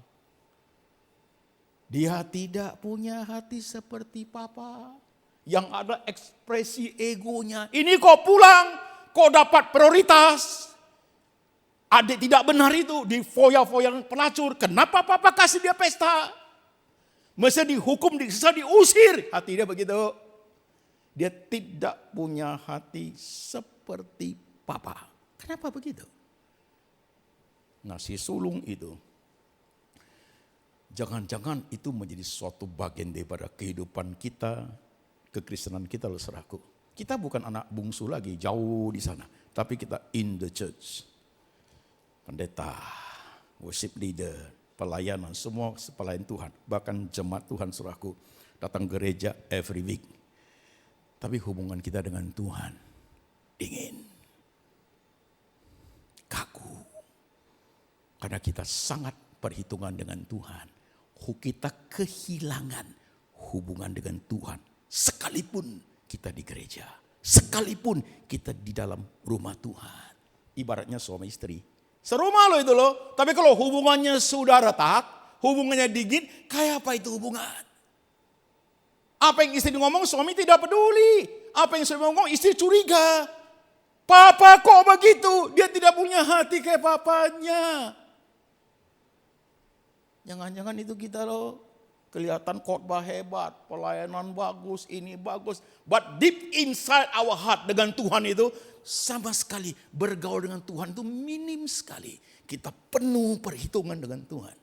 Dia tidak punya hati seperti Papa. Yang ada ekspresi egonya. Ini kok pulang, kok dapat prioritas. Adik tidak benar itu, di foya-foya pelacur. Kenapa Papa kasih dia pesta? Mesti dihukum, bisa diusir. Hati dia begitu. Dia tidak punya hati seperti Papa. Kenapa begitu? Nah si sulung itu, jangan-jangan itu menjadi suatu bagian daripada kehidupan kita, kekristenan kita loh saudaraku. Kita bukan anak bungsu lagi, jauh di sana. Tapi kita in the church. Pendeta, worship leader, pelayanan, semua pelayan Tuhan. Bahkan jemaat Tuhan saudaraku, datang gereja every week. Tapi hubungan kita dengan Tuhan dingin, kaku. Karena kita sangat perhitungan dengan Tuhan. Kita kehilangan hubungan dengan Tuhan. Sekalipun kita di gereja. Sekalipun kita di dalam rumah Tuhan. Ibaratnya suami istri. Serumah lo itu loh. Tapi kalau hubungannya sudah retak, hubungannya dingin, kayak apa itu hubungan? Apa yang istri ngomong, suami tidak peduli. Apa yang suami ngomong, istri curiga. Papa kok begitu? Dia tidak punya hati kayak papanya. Jangan-jangan itu kita loh. Kelihatan khotbah hebat, pelayanan bagus, ini bagus. But deep inside our heart dengan Tuhan itu sama sekali bergaul dengan Tuhan itu minim sekali. Kita penuh perhitungan dengan Tuhan.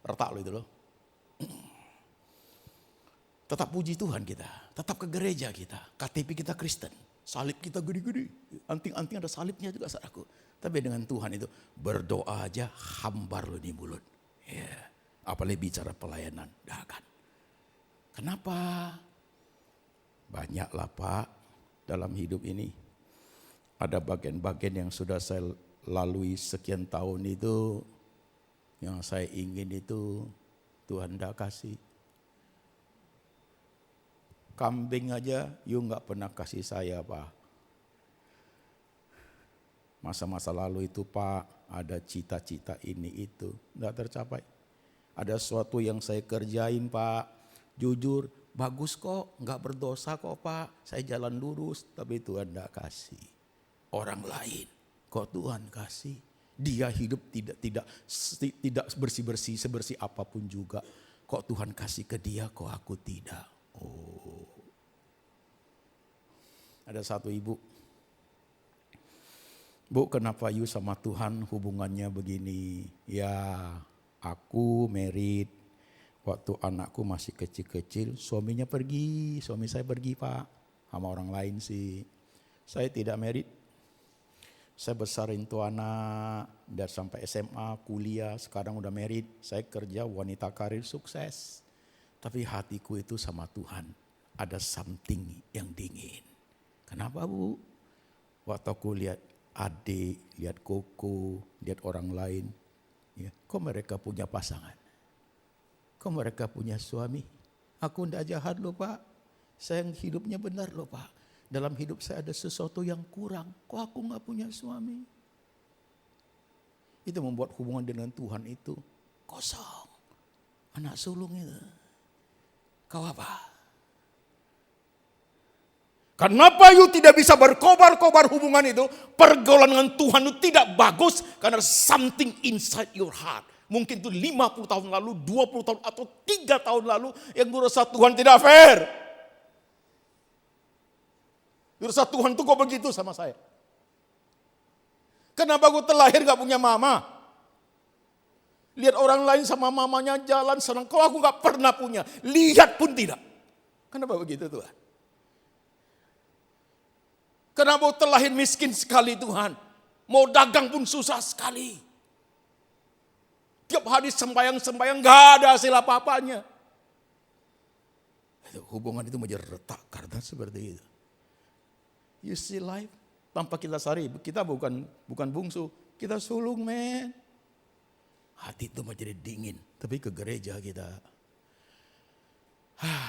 Retak lo itu loh. Tetap puji Tuhan kita, tetap ke gereja kita, KTP kita Kristen. Salib kita gede-gede, anting-anting ada salibnya juga saudaraku. Tapi dengan Tuhan itu berdoa aja hambar lo di mulut. Ya, apalagi bicara pelayanan, dahakan. Kenapa? Banyaklah Pak dalam hidup ini. Ada bagian-bagian yang sudah saya lalui sekian tahun itu, yang saya ingin itu Tuhan tidak kasih. Kambing aja, you nggak pernah kasih saya Pak. Masa-masa lalu itu Pak, ada cita-cita ini itu, nggak tercapai. Ada sesuatu yang saya kerjain Pak, jujur, bagus kok, nggak berdosa kok Pak. Saya jalan lurus, tapi Tuhan nggak kasih. Orang lain, kok Tuhan kasih. Dia hidup tidak bersih-bersih, sebersih apapun juga. Kok Tuhan kasih ke dia, kok aku tidak. Oh, ada satu ibu, Bu kenapa you sama Tuhan hubungannya begini? Ya aku married, waktu anakku masih kecil-kecil suaminya pergi, suami saya pergi Pak, sama orang lain sih. Saya tidak married, saya besarin tuh anak, dari sampai SMA, kuliah, sekarang udah married, saya kerja wanita karir sukses. Tapi hatiku itu sama Tuhan ada something yang dingin. Kenapa Bu? Waktu aku lihat adik, lihat koko, lihat orang lain. Ya, kok mereka punya pasangan? Kok mereka punya suami? Aku tidak jahat loh Pak. Saya hidupnya benar loh Pak. Dalam hidup saya ada sesuatu yang kurang. Kok aku gak punya suami? Itu membuat hubungan dengan Tuhan itu kosong. Anak sulung itu. Kau apa? Kenapa you tidak bisa berkobar-kobar hubungan itu? Pergaulan dengan Tuhan itu tidak bagus karena something inside your heart. Mungkin itu 50 tahun lalu, 20 tahun atau 3 tahun lalu yang merasa Tuhan tidak fair. Merasa Tuhan itu kok begitu sama saya. Kenapa gue terlahir gak punya mama? Lihat orang lain sama mamanya jalan senang. Kok aku gak pernah punya. Lihat pun tidak. Kenapa begitu Tuhan? Kenapa terlahir miskin sekali Tuhan? Mau dagang pun susah sekali. Tiap hari sembayang-sembayang gak ada hasil apa-apanya. Hubungan itu menjadi retak karena seperti itu. You see life? Tanpa kita sadari, kita bukan bungsu. Kita sulung men. Hati itu menjadi dingin, tapi ke gereja kita.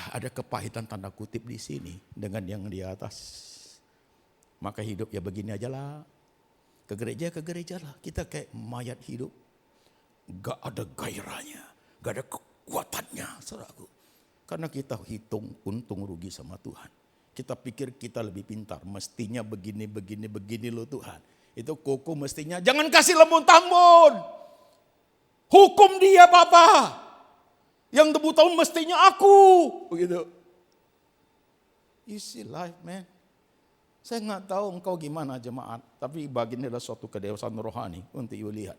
Ada kepahitan tanda kutip di sini dengan yang di atas. Maka hidup ya begini aja lah. Ke gereja lah. Kita kayak mayat hidup. Gak ada gairahnya, gak ada kekuatannya saudaraku. Karena kita hitung untung rugi sama Tuhan. Kita pikir kita lebih pintar, mestinya begini loh Tuhan. Itu koko mestinya jangan kasih lembut-tambun. Hukum dia Papa. Yang debu tahun mestinya aku. Begitu. You see life man. Saya gak tahu engkau gimana jemaat. Tapi bagian adalah suatu kedewasaan rohani. Untuk you lihat.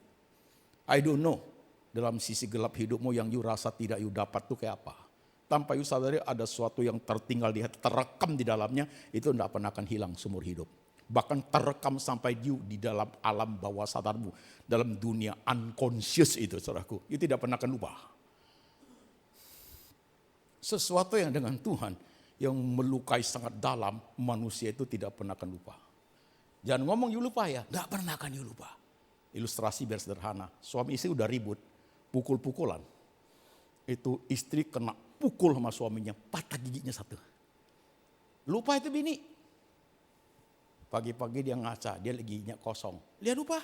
I don't know. Dalam sisi gelap hidupmu yang you rasa tidak you dapat tuh kayak apa. Tanpa you sadari ada sesuatu yang tertinggal di hati. Terekam di dalamnya. Itu tidak pernah akan hilang seumur hidup. Bahkan terekam sampai di dalam alam bawah sadarmu. Dalam dunia unconscious itu saudaraku. Itu tidak pernah akan lupa. Sesuatu yang dengan Tuhan. Yang melukai sangat dalam. Manusia itu tidak pernah akan lupa. Jangan ngomong you lupa ya. Gak pernah akan you lupa. Ilustrasi biar sederhana. Suami istri udah ribut. Pukul-pukulan. Itu istri kena pukul sama suaminya. Patah giginya satu. Lupa itu bini. Pagi-pagi dia ngaca, dia giginya kosong. Dia lupa.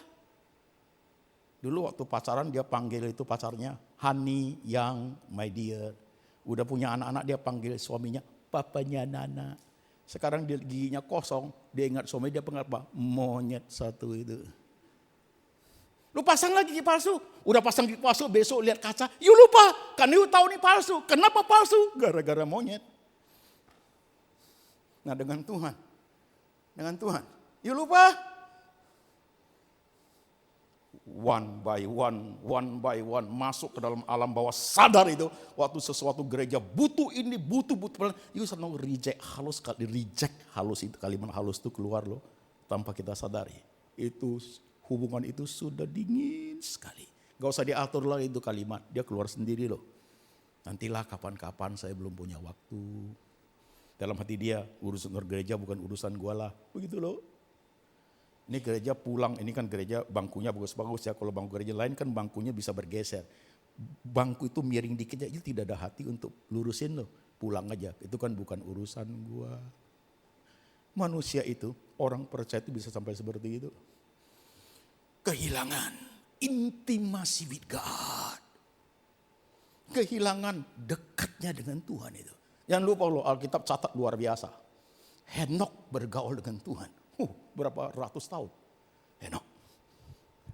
Dulu waktu pacaran dia panggil itu pacarnya, honey, young, my dear. Udah punya anak-anak dia panggil suaminya, papanya Nana. Sekarang dia giginya kosong, dia ingat suami dia panggil apa? Monyet satu itu. Lu pasang lagi gigi palsu. Udah pasang gigi palsu, besok lihat kaca. You lupa, kan you tahu nih palsu. Kenapa palsu? Gara-gara monyet. Nah dengan Tuhan, you lupa. One by one, masuk ke dalam alam bawah sadar itu. Waktu sesuatu gereja butuh ini, butuh. You selalu reject halus itu, kalimat halus itu keluar loh. Tanpa kita sadari. Itu hubungan itu sudah dingin sekali. Gak usah diatur lagi itu kalimat, dia keluar sendiri loh. Nantilah kapan-kapan, saya belum punya waktu. Dalam hati dia, urusan gereja bukan urusan gua lah. Begitu loh. Ini gereja pulang, ini kan gereja bangkunya bagus-bagus ya. Kalau bangku gereja lain kan bangkunya bisa bergeser. Bangku itu miring dikit aja, tidak ada hati untuk lurusin loh. Pulang aja, itu kan bukan urusan gua. Manusia itu, orang percaya itu bisa sampai seperti itu. Kehilangan intimasi with God. Kehilangan dekatnya dengan Tuhan itu. Jangan lupa loh, Alkitab catat luar biasa. Henok bergaul dengan Tuhan. Berapa ratus tahun. Henok.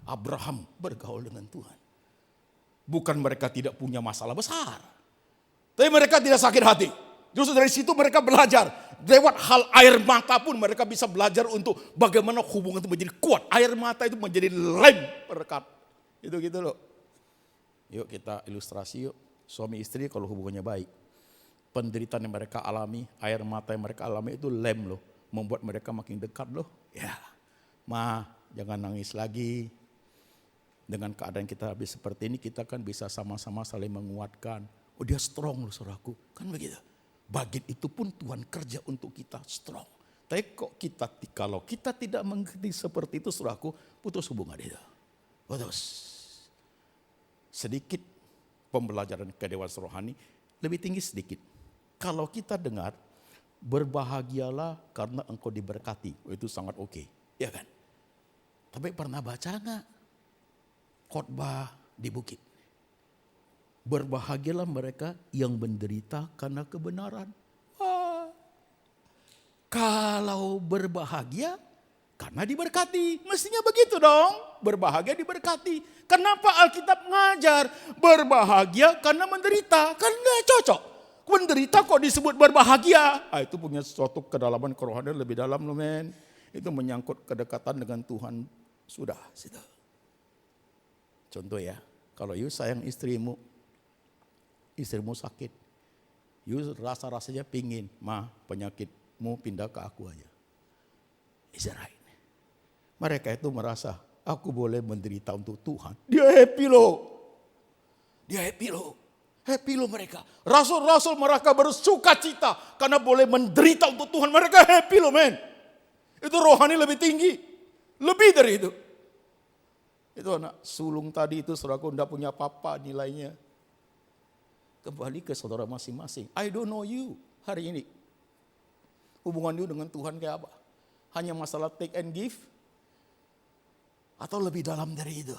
Abraham bergaul dengan Tuhan. Bukan mereka tidak punya masalah besar. Tapi mereka tidak sakit hati. Justru dari situ mereka belajar. Lewat hal air mata pun mereka bisa belajar untuk bagaimana hubungan itu menjadi kuat. Air mata itu menjadi lem perekat. Itu gitu loh. Yuk kita ilustrasi yuk. Suami istri kalau hubungannya baik. Penderitaan yang mereka alami, air mata yang mereka alami itu lem loh. Membuat mereka makin dekat loh. Ya, jangan nangis lagi. Dengan keadaan kita habis seperti ini, kita kan bisa sama-sama saling menguatkan. Oh dia strong loh saudaraku, kan begitu. Bagian itu pun Tuhan kerja untuk kita strong. Tapi kok kalau kita tidak mengerti seperti itu saudaraku, putus hubungan itu. Putus. Sedikit pembelajaran kedewasaan rohani, lebih tinggi sedikit. Kalau kita dengar, berbahagialah karena engkau diberkati. Itu sangat oke, ya kan? Tapi pernah baca nggak khotbah di bukit? Berbahagialah mereka yang menderita karena kebenaran. Kalau berbahagia karena diberkati, mestinya begitu dong. Berbahagia diberkati. Kenapa Alkitab ngajar berbahagia karena menderita? Karena cocok. Menderita kok disebut berbahagia. Itu punya suatu kedalaman kerohanian lebih dalam loh men. Itu menyangkut kedekatan dengan Tuhan. Sudah situ. Contoh ya, kalau you sayang istrimu sakit. You rasa-rasanya pingin, penyakitmu pindah ke aku aja. Is that right? Mereka itu merasa, aku boleh menderita untuk Tuhan. Dia happy loh. Happy loh mereka. Rasul-rasul mereka bersuka cita karena boleh menderita untuk Tuhan. Mereka happy loh men. Itu rohani lebih tinggi. Lebih dari itu. Itu anak sulung tadi itu saudaraku tidak punya apa-apa nilainya. Kembali ke saudara masing-masing. I don't know you hari ini. Hubungan you dengan Tuhan kayak apa? Hanya masalah take and give? Atau lebih dalam dari itu?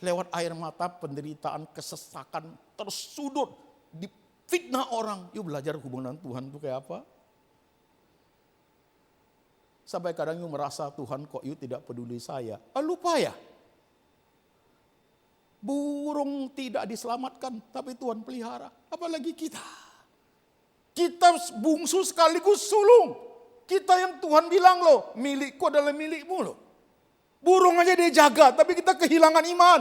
Lewat air mata, penderitaan, kesesakan, tersudut, difitnah orang. Yuk belajar hubungan Tuhan itu kayak apa. Sampai kadang yuk merasa Tuhan kok yuk tidak peduli saya. Lupa ya. Burung tidak diselamatkan, tapi Tuhan pelihara. Apalagi kita. Kita bungsu sekaligus sulung. Kita yang Tuhan bilang loh, milikku adalah milikmu loh. Burung aja dia jaga, tapi kita kehilangan iman.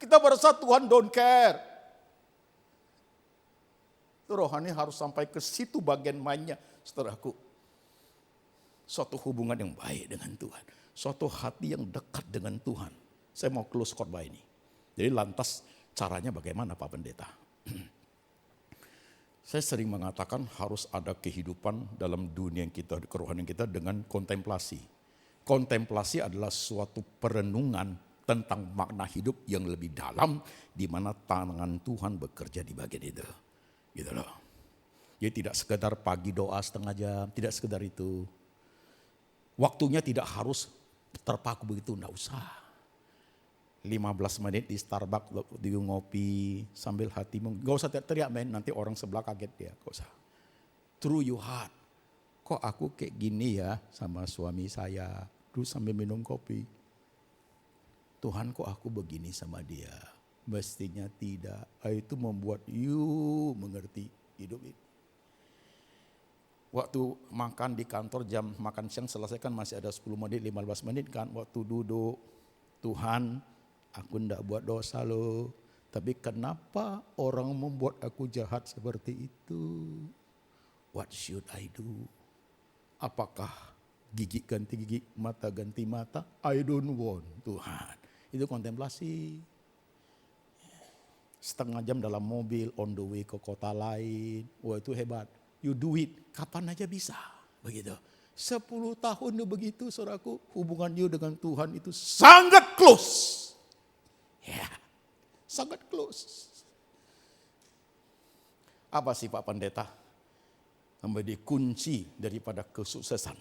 Kita merasa Tuhan don't care. Itu rohani harus sampai ke situ bagian mainnya, saudaraku. Suatu hubungan yang baik dengan Tuhan. Suatu hati yang dekat dengan Tuhan. Saya mau close khotbah ini. Jadi lantas caranya bagaimana Pak Pendeta? Saya sering mengatakan harus ada kehidupan dalam dunia kita, kerohanian kita dengan kontemplasi. Kontemplasi adalah suatu perenungan tentang makna hidup yang lebih dalam di mana tangan Tuhan bekerja di bagian itu. Gitu loh. Jadi tidak sekedar pagi doa setengah jam, tidak sekedar itu. Waktunya tidak harus terpaku begitu, enggak usah. 15 menit di Starbucks di ngopi sambil hatimu, enggak usah teriak men, nanti orang sebelah kaget dia, enggak usah. Through your heart. Kok aku kayak gini ya sama suami saya, terus sambil minum kopi. Tuhan kok aku begini sama dia? Mestinya tidak. Itu membuat you mengerti hidup ini. Waktu makan di kantor, jam makan siang selesai kan masih ada 10 menit, 15 menit kan. Waktu duduk, Tuhan aku ndak buat dosa loh. Tapi kenapa orang membuat aku jahat seperti itu? What should I do? Apakah gigi ganti gigi, mata ganti mata? I don't want, Tuhan. Itu kontemplasi. Setengah jam dalam mobil, on the way ke kota lain. Wah itu hebat. You do it, kapan aja bisa. Begitu. 10 tahun itu begitu, saudaraku. Hubungan you dengan Tuhan itu sangat close. Ya, sangat close. Apa sih Pak Pendeta? Menjadi kunci daripada kesuksesan.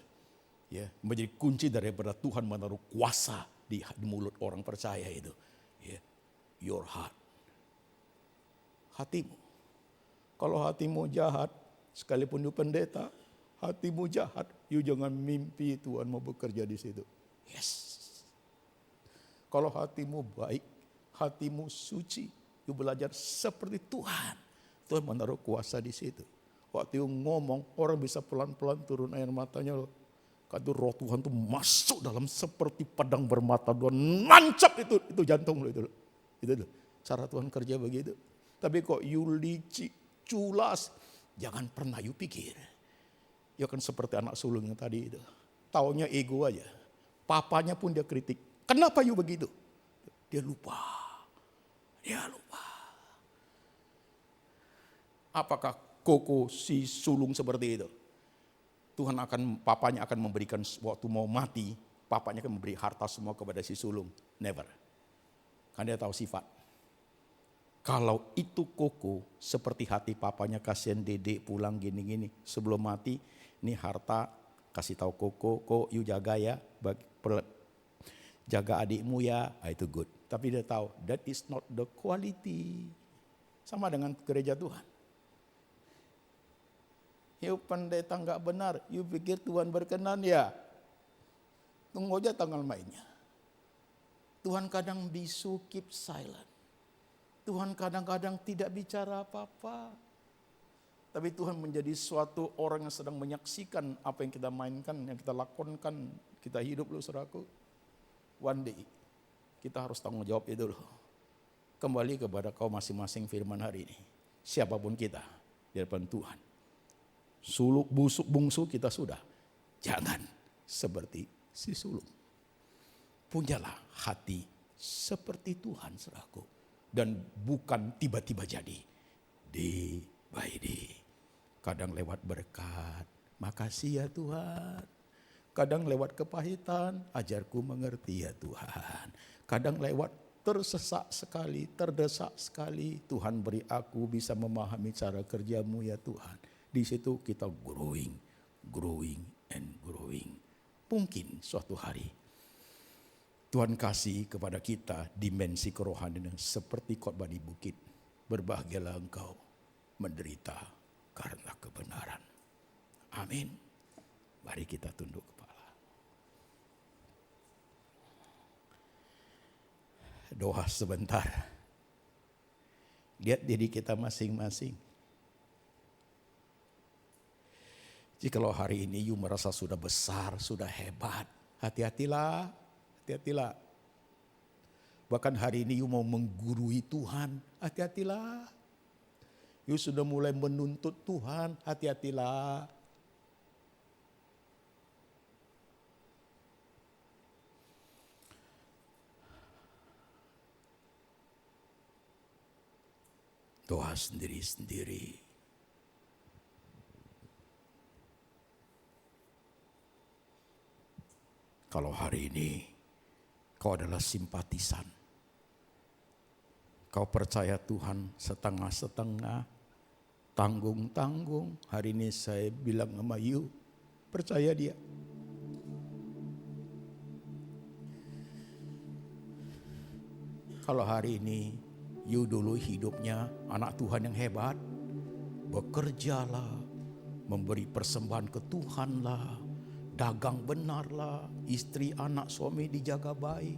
Ya, menjadi kunci daripada Tuhan menaruh kuasa di mulut orang percaya itu. Ya, your heart. Hatimu. Kalau hatimu jahat, sekalipun you pendeta, hatimu jahat, you jangan mimpi Tuhan mau bekerja di situ. Yes. Kalau hatimu baik, hatimu suci, you belajar seperti Tuhan. Tuhan menaruh kuasa di situ. Waktu you ngomong, orang bisa pelan-pelan turun air matanya loh. Karena roh Tuhan tuh masuk dalam seperti pedang bermata dua, nancap itu jantung lo itu. Itu cara Tuhan kerja begitu. Tapi kok you licik, culas, jangan pernah you pikir. Ya kan seperti anak sulung yang tadi itu. Taunya ego aja. Papanya pun dia kritik. Kenapa you begitu? Dia lupa. Apakah Koko si sulung seperti itu? Papanya akan memberikan waktu mau mati. Papanya akan memberi harta semua kepada si sulung. Never. Karena dia tahu sifat. Kalau itu Koko seperti hati papanya, kasihan dedek pulang gini-gini. Sebelum mati, ini harta kasih tahu Koko, kok you jaga ya, jaga adikmu ya, itu good. Tapi dia tahu that is not the quality. Sama dengan gereja Tuhan. You pendeta nggak benar, you pikir Tuhan berkenan ya? Tunggu aja tanggal mainnya. Tuhan kadang bisu keep silent. Tuhan kadang-kadang tidak bicara apa-apa. Tapi Tuhan menjadi suatu orang yang sedang menyaksikan apa yang kita mainkan, yang kita lakonkan, kita hidup loh saudaraku. One day kita harus tanggung jawab itu loh. Kembali kepada kau masing-masing firman hari ini. Siapapun kita di depan Tuhan. Suluk busuk bungsu kita sudah. Jangan seperti si sulung. Punyalah hati seperti Tuhan saudaraku. Dan bukan tiba-tiba jadi. Day by day. Kadang lewat berkat. Makasih ya Tuhan. Kadang lewat kepahitan. Ajarku mengerti ya Tuhan. Kadang lewat tersesak sekali. Terdesak sekali. Tuhan beri aku bisa memahami cara kerjamu ya Tuhan. Di situ kita growing and growing. Mungkin suatu hari Tuhan kasih kepada kita dimensi kerohanian seperti khotbah di bukit. Berbahagialah engkau menderita karena kebenaran. Amin. Mari kita tunduk kepala. Doa sebentar. Lihat diri kita masing-masing. Jikalau hari ini you merasa sudah besar, sudah hebat, hati-hatilah. Bahkan hari ini you mau menggurui Tuhan, hati-hatilah. You sudah mulai menuntut Tuhan, hati-hatilah. Doa sendiri-sendiri. Kalau hari ini kau adalah simpatisan. Kau percaya Tuhan setengah-setengah, tanggung-tanggung. Hari ini saya bilang sama you, percaya dia. Kalau hari ini you dulu hidupnya anak Tuhan yang hebat, bekerjalah, memberi persembahan ke Tuhanlah. Dagang benarlah, istri, anak, suami dijaga baik.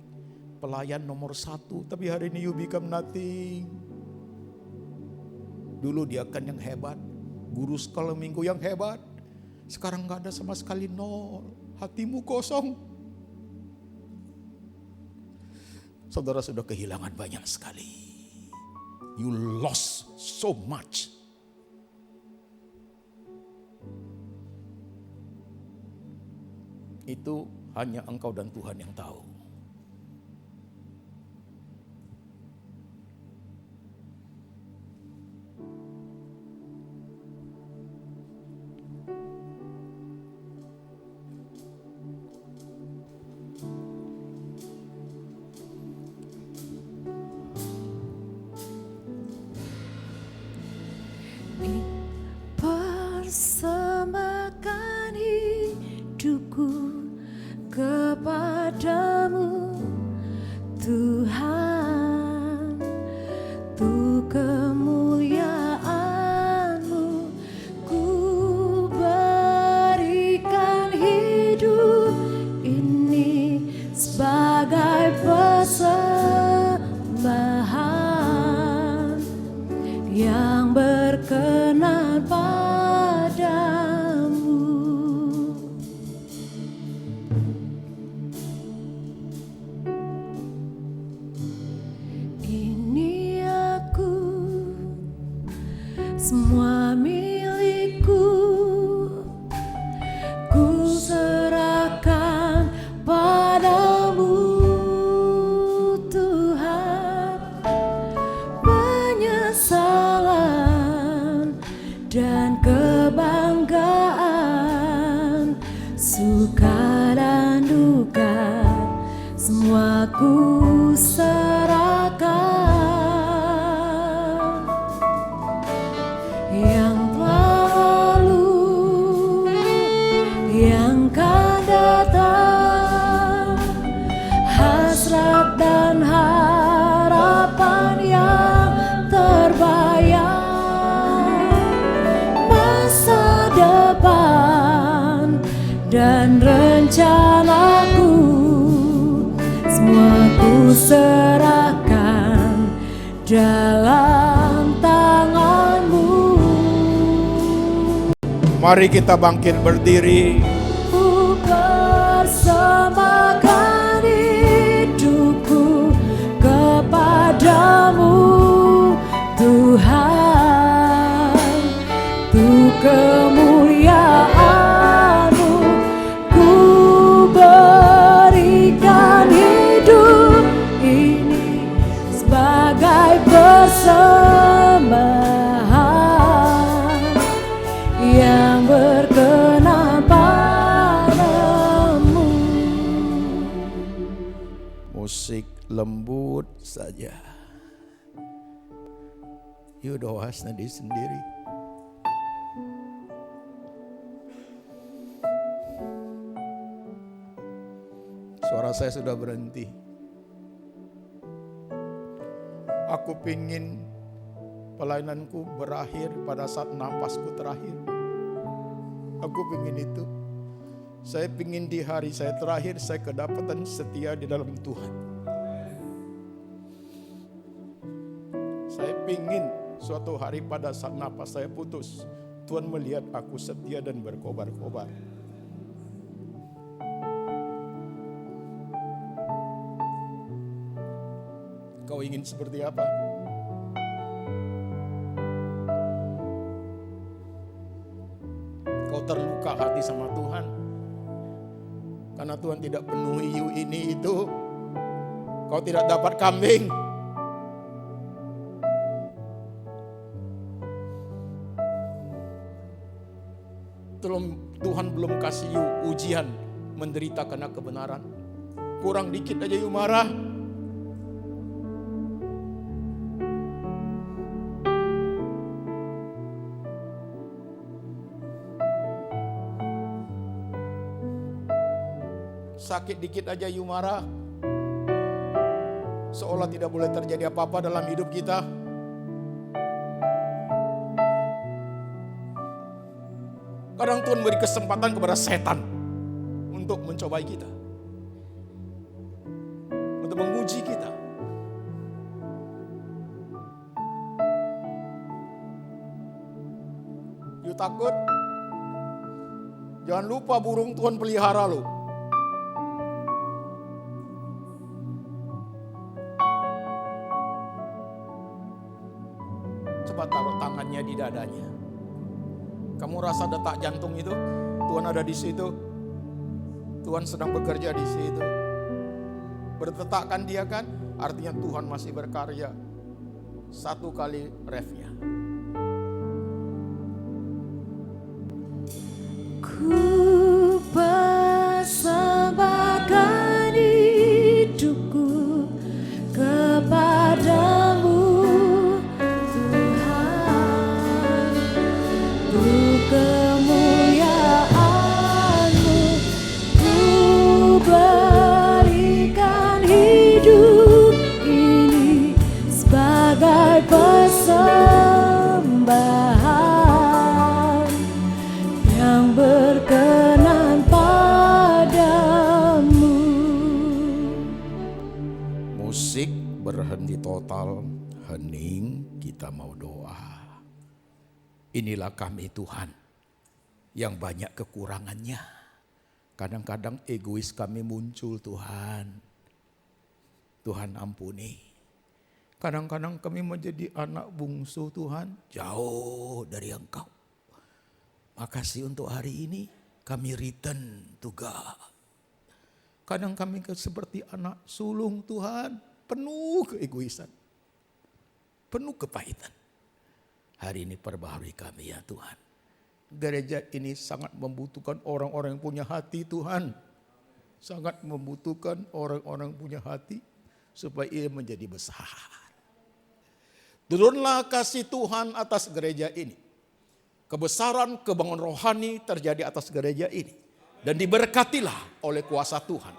pelayan nomor 1, tapi hari ini you become nothing. Dulu dia kan yang hebat, guru sekolah minggu yang hebat. Sekarang gak ada sama sekali, nol. Hatimu kosong. Saudara sudah kehilangan banyak sekali. You lost so much. Itu hanya engkau dan Tuhan yang tahu. Persembahkan hidupku kepadamu, Tuhan, untuk kemuliaan-Mu. Ku berikan hidup ini sebagai persembahan yang berkenan padamu. Ini aku, semua milikku, ku serahkan padamu, Tuhan. Penyesalan dan kebanggaan, suka dan duka, semua ku serahkan. Yang telah lalu, yang akan datang, hasrat dan harapan yang terbayang, masa depan dan rencanaku, semua ku serahkan dalam tangan-Mu. Mari kita bangkit berdiri. Ku persembahkan hidupku kepadamu, Tuhan, untuk kemuliaan-Mu. Ku berikan hidup ini sebagai persembahan yang berkenan padamu. Musik lembut saja. You doa sendiri. Suara saya sudah berhenti. Aku pingin pelayananku berakhir pada saat napasku terakhir. Aku pingin itu. Saya pingin di hari saya terakhir saya kedapatan setia di dalam Tuhan. Saya pingin suatu hari pada saat napas saya putus, Tuhan melihat aku setia dan berkobar-kobar. Kau ingin seperti apa? Kau terluka hati sama Tuhan karena Tuhan tidak penuhi you ini itu. Kau tidak dapat kambing. Tuhan belum kasih you ujian menderita karena kebenaran. Kurang dikit aja you marah. Sakit dikit aja you marah. Seolah tidak boleh terjadi apa-apa dalam hidup kita. Kadang Tuhan beri kesempatan kepada setan untuk mencobai kita, untuk menguji takut? Jangan lupa burung Tuhan pelihara lo. Coba taruh tangannya di dadanya. Kamu rasa detak jantung itu? Tuhan ada di situ. Tuhan sedang bekerja di situ. Berdetakkan dia kan? Artinya Tuhan masih berkarya. 1 kali refnya. Ku persembahkan hidupku kepadamu, Tuhan, untuk kemuliaan-Mu. Ku berikan hidup ini sebagai persembahan yang berkenan padamu. Musik berhenti total, hening, kita mau doa. Inilah kami Tuhan, yang banyak kekurangannya. Kadang-kadang egois kami muncul Tuhan. Tuhan ampuni. Kadang-kadang kami menjadi anak bungsu Tuhan, jauh dari Engkau. Makasih untuk hari ini, kami return to God. Kadang kami seperti anak sulung Tuhan, penuh keegoisan, penuh kepahitan. Hari ini perbaharui kami ya Tuhan. Gereja ini sangat membutuhkan orang-orang yang punya hati Tuhan. Sangat membutuhkan orang-orang yang punya hati supaya ia menjadi besar. Turunlah kasih Tuhan atas gereja ini. Kebesaran kebangunan rohani terjadi atas gereja ini. Dan diberkatilah oleh kuasa Tuhan.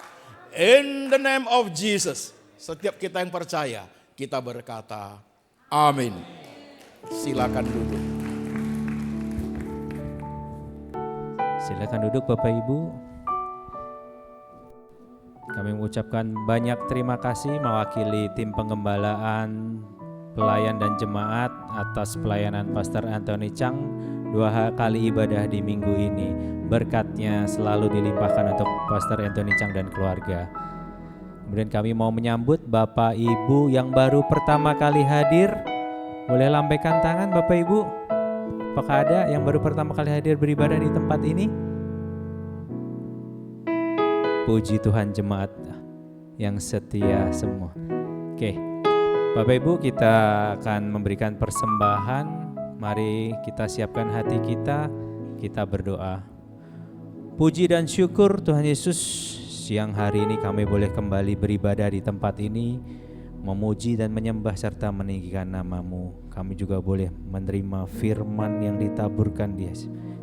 In the name of Jesus. Setiap kita yang percaya, kita berkata, amin. Silakan duduk. Silakan duduk Bapak Ibu. Kami mengucapkan banyak terima kasih mewakili tim penggembalaan, pelayan dan jemaat atas pelayanan Pastor Anthony Chang 2 kali ibadah di minggu ini. Berkatnya selalu dilimpahkan untuk Pastor Anthony Chang dan keluarga. Kemudian kami mau menyambut Bapak Ibu yang baru pertama kali hadir. Boleh lambaikan tangan Bapak Ibu. Apakah ada yang baru pertama kali hadir beribadah di tempat ini? Puji Tuhan, jemaat yang setia semua. Oke, Bapak Ibu, kita akan memberikan persembahan. Mari kita siapkan hati kita berdoa. Puji dan syukur Tuhan Yesus, siang hari ini kami boleh kembali beribadah di tempat ini, memuji dan menyembah serta meninggikan nama-Mu. Kami juga boleh menerima firman yang ditaburkan di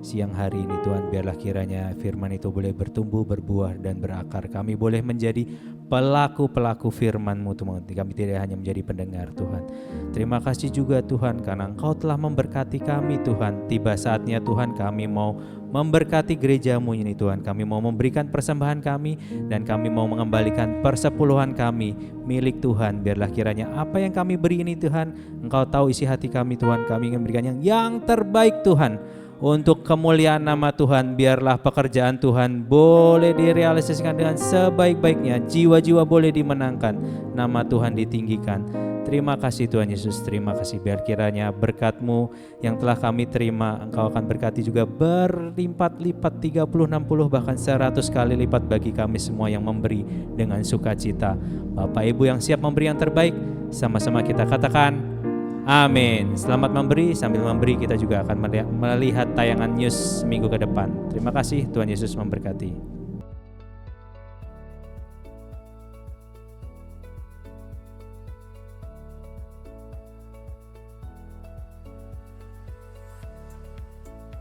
siang hari ini Tuhan. Biarlah kiranya firman itu boleh bertumbuh, berbuah dan berakar. Kami boleh menjadi pelaku-pelaku firman-Mu Tuhan. Kami tidak hanya menjadi pendengar Tuhan. Terima kasih juga Tuhan karena Engkau telah memberkati kami Tuhan. Tiba saatnya Tuhan kami mau memberkati gereja-Mu ini Tuhan. Kami mau memberikan persembahan kami dan kami mau mengembalikan persepuluhan kami milik Tuhan. Biarlah kiranya apa yang kami beri ini Tuhan, Engkau tahu isi hati kami Tuhan. Kami ingin memberikan yang terbaik Tuhan. Untuk kemuliaan nama Tuhan, biarlah pekerjaan Tuhan boleh direalisasikan dengan sebaik-baiknya. Jiwa-jiwa boleh dimenangkan, nama Tuhan ditinggikan. Terima kasih Tuhan Yesus, terima kasih. Biar kiranya berkat-Mu yang telah kami terima, Engkau akan berkati juga berlipat-lipat 30, 60, bahkan 100 kali lipat bagi kami semua yang memberi dengan sukacita. Bapak Ibu yang siap memberi yang terbaik, sama-sama kita katakan amin. Selamat memberi, sambil memberi kita juga akan melihat tayangan news minggu ke depan. Terima kasih, Tuhan Yesus memberkati.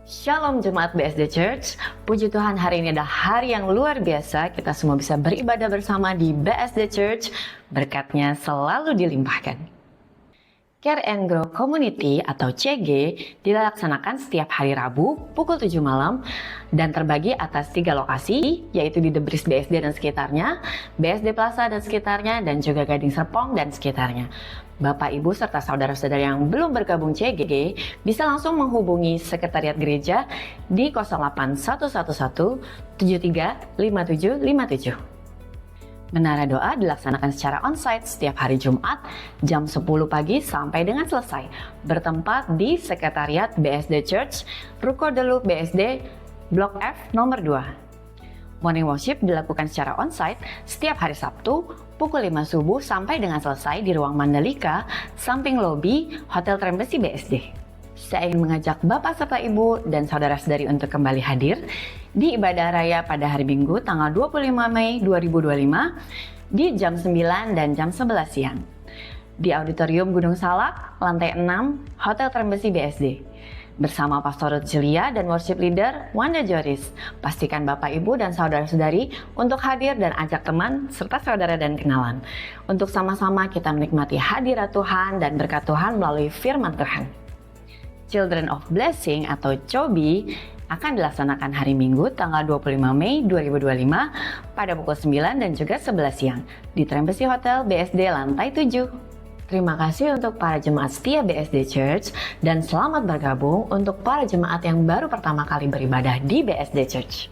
Shalom Jemaat BSD Church, puji Tuhan hari ini adalah hari yang luar biasa. Kita semua bisa beribadah bersama di BSD Church, berkatnya selalu dilimpahkan. Care and Grow Community atau CG dilaksanakan setiap hari Rabu pukul 7 malam dan terbagi atas 3 lokasi, yaitu di The Breeze BSD dan sekitarnya, BSD Plaza dan sekitarnya, dan juga Gading Serpong dan sekitarnya. Bapak, Ibu, serta saudara-saudara yang belum bergabung CGG bisa langsung menghubungi Sekretariat Gereja di 08111 735757. Menara doa dilaksanakan secara onsite setiap hari Jumat jam 10 pagi sampai dengan selesai, bertempat di Sekretariat BSD Church, Ruko Deluk BSD, Blok F nomor 2. Morning worship dilakukan secara onsite setiap hari Sabtu pukul 5 subuh sampai dengan selesai di ruang Mandalika, samping lobi Hotel Trembesi BSD. Saya ingin mengajak Bapak serta Ibu dan saudara-saudari untuk kembali hadir di ibadah raya pada hari Minggu tanggal 25 Mei 2025 di jam 9 dan jam 11 siang di Auditorium Gunung Salak, lantai 6, Hotel Trembesi BSD. Bersama Pastor Ruth Julia dan Worship Leader Wanda Joris. Pastikan Bapak, Ibu, dan saudara-saudari untuk hadir dan ajak teman serta saudara dan kenalan. Untuk sama-sama kita menikmati hadirat Tuhan dan berkat Tuhan melalui firman Tuhan. Children of Blessing atau CHOBI akan dilaksanakan hari Minggu tanggal 25 Mei 2025 pada pukul 9 dan juga 11 siang di Trembesi Hotel BSD lantai 7. Terima kasih untuk para jemaat setia BSD Church dan selamat bergabung untuk para jemaat yang baru pertama kali beribadah di BSD Church.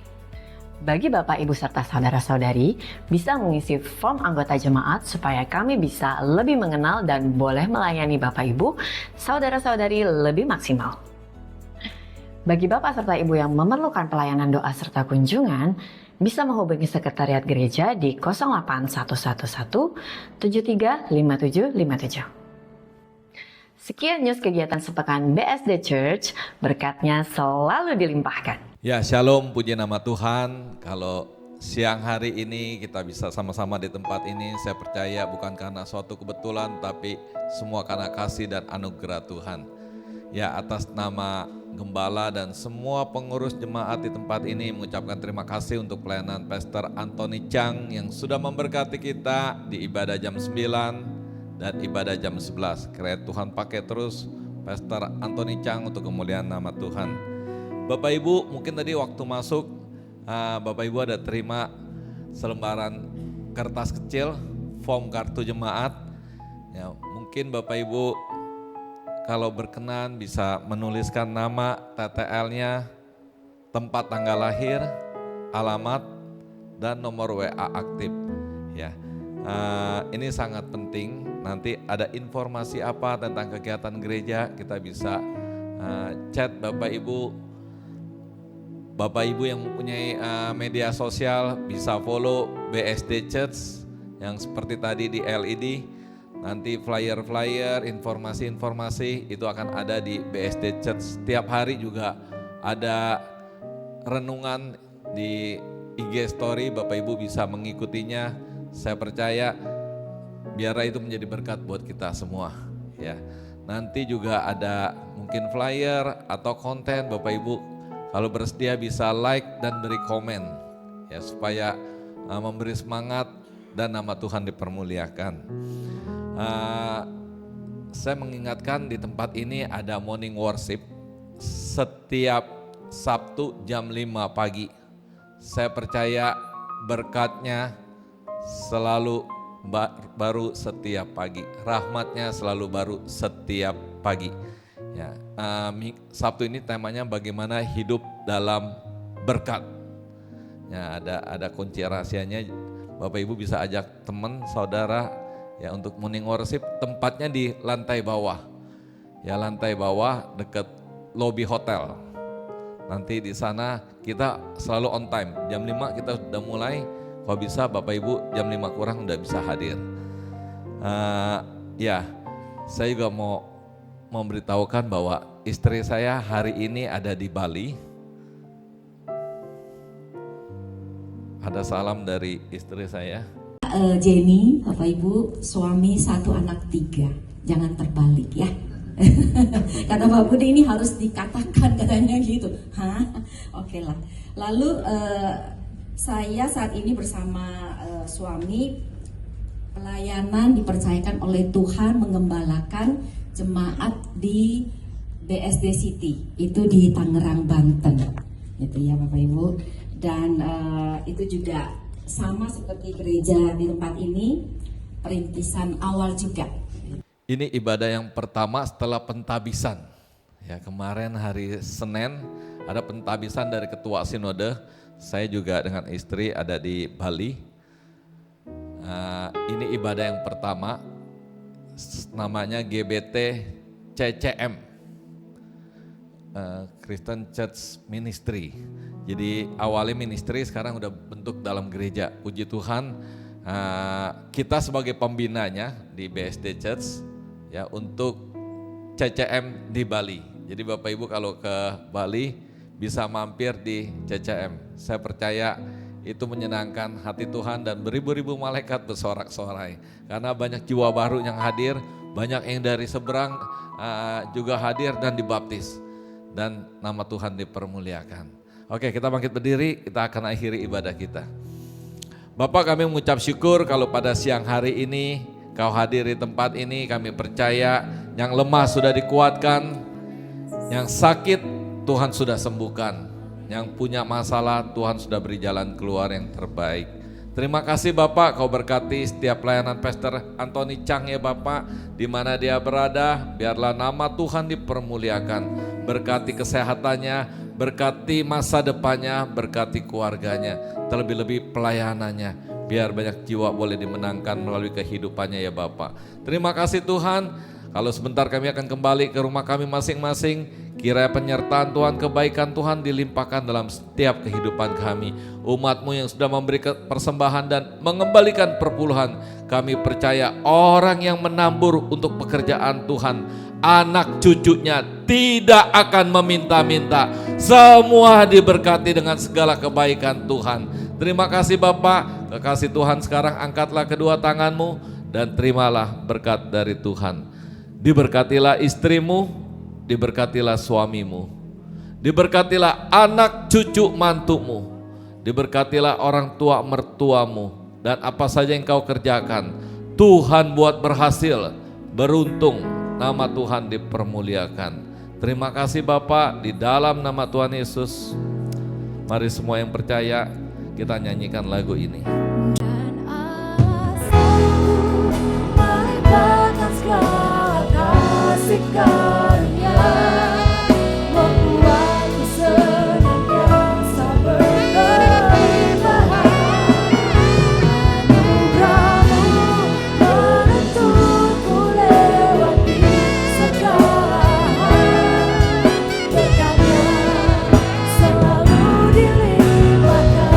Bagi Bapak, Ibu, serta saudara-saudari, bisa mengisi form anggota jemaat supaya kami bisa lebih mengenal dan boleh melayani Bapak, Ibu, saudara-saudari lebih maksimal. Bagi Bapak serta Ibu yang memerlukan pelayanan doa serta kunjungan, bisa menghubungi Sekretariat Gereja di 08111 735757. Sekian news kegiatan sepekan BSD Church, berkatnya selalu dilimpahkan. Ya, shalom, puji nama Tuhan. Kalau siang hari ini kita bisa sama-sama di tempat ini, saya percaya bukan karena suatu kebetulan, tapi semua karena kasih dan anugerah Tuhan. Ya, atas nama Gembala dan semua pengurus jemaat di tempat ini mengucapkan terima kasih untuk pelayanan Pastor Anthony Chang yang sudah memberkati kita di ibadah jam 9 dan ibadah jam 11. Kiranya Tuhan pakai terus Pastor Anthony Chang untuk kemuliaan nama Tuhan. Bapak Ibu, mungkin tadi waktu masuk Bapak Ibu ada terima selembaran kertas kecil, form kartu jemaat. Ya, mungkin Bapak Ibu kalau berkenan bisa menuliskan nama, TTL-nya, tempat tanggal lahir, alamat, dan nomor WA aktif. Ya, ini sangat penting. Nanti ada informasi apa tentang kegiatan gereja, kita bisa chat Bapak Ibu. Bapak Ibu yang mempunyai media sosial bisa follow BSD Church yang seperti tadi di LED. Nanti flyer-flyer, informasi-informasi itu akan ada di BSD Church. Setiap hari juga ada renungan di IG Story, Bapak Ibu bisa mengikutinya. Saya percaya biarlah itu menjadi berkat buat kita semua. Ya, nanti juga ada mungkin flyer atau konten, Bapak Ibu kalau bersedia bisa like dan beri komen ya supaya memberi semangat dan nama Tuhan dipermuliakan. Saya mengingatkan di tempat ini ada morning worship setiap Sabtu jam 5 pagi. Saya percaya berkatnya selalu baru setiap pagi, rahmatnya selalu baru setiap pagi. Ya, Sabtu ini temanya bagaimana hidup dalam berkat. Ya, ada kunci rahasianya. Bapak Ibu bisa ajak teman, saudara ya untuk morning worship. Tempatnya di lantai bawah. Ya, lantai bawah dekat lobi hotel. Nanti di sana kita selalu on time. Jam 5 kita sudah mulai. Kalau bisa Bapak Ibu jam 5 kurang udah bisa hadir. Ya, saya juga mau memberitahukan bahwa istri saya hari ini ada di Bali. Ada salam dari istri saya. Jenny, Bapak Ibu, suami 1 anak 3. Jangan terbalik ya. Kata Pak Budi ini harus dikatakan katanya gitu. Hah? Oke lah. Lalu saya saat ini bersama suami pelayanan dipercayakan oleh Tuhan mengembalakan jemaat di BSD City, itu di Tangerang, Banten, gitu ya Bapak Ibu. Dan itu juga sama seperti gereja di tempat ini, perintisan awal juga. Ini ibadah yang pertama setelah pentabisan. Ya, kemarin hari Senin ada pentabisan dari Ketua Sinode. Saya juga dengan istri ada di Bali. Ini ibadah yang pertama, namanya GBT CCM, Christian Church Ministry. Jadi awalnya ministry, sekarang udah bentuk dalam gereja. Puji Tuhan, kita sebagai pembinanya di BSD Church ya untuk CCM di Bali. Jadi Bapak Ibu kalau ke Bali bisa mampir di CCM. Saya percaya itu menyenangkan hati Tuhan dan beribu-ribu malaikat bersorak-sorai. Karena banyak jiwa baru yang hadir, banyak yang dari seberang juga hadir dan dibaptis. Dan nama Tuhan dipermuliakan. Oke, kita bangkit berdiri, kita akan akhiri ibadah kita. Bapak, kami mengucap syukur kalau pada siang hari ini Kau hadir di tempat ini. Kami percaya yang lemah sudah dikuatkan, yang sakit Tuhan sudah sembuhkan, yang punya masalah Tuhan sudah beri jalan keluar yang terbaik. Terima kasih Bapak, Kau berkati setiap pelayanan Pastor Anthony Chang ya Bapak, di mana dia berada, biarlah nama Tuhan dipermuliakan. Berkati kesehatannya, berkati masa depannya, berkati keluarganya, terlebih-lebih pelayanannya. Biar banyak jiwa boleh dimenangkan melalui kehidupannya ya Bapak. Terima kasih Tuhan, kalau sebentar kami akan kembali ke rumah kami masing-masing. Kiranya penyertaan Tuhan, kebaikan Tuhan dilimpahkan dalam setiap kehidupan kami. Umat-Mu yang sudah memberi persembahan dan mengembalikan perpuluhan, kami percaya orang yang menabur untuk pekerjaan Tuhan, anak cucunya tidak akan meminta-minta. Semua diberkati dengan segala kebaikan Tuhan. Terima kasih Bapak, kekasih Tuhan sekarang angkatlah kedua tanganmu dan terimalah berkat dari Tuhan. Diberkatilah istrimu, diberkatilah suamimu, diberkatilah anak cucu mantumu, diberkatilah orang tua mertuamu, dan apa saja yang kau kerjakan, Tuhan buat berhasil, beruntung, nama Tuhan dipermuliakan. Terima kasih Bapak, di dalam nama Tuhan Yesus. Mari semua yang percaya, kita nyanyikan lagu ini. Dan alasanku melibatkan segala kasih karunia, membuatku senantiasa berkelimpahan. Anugerah-Mu menuntunku lewati segala hal. Berkat-Nya selalu dilimpahkan.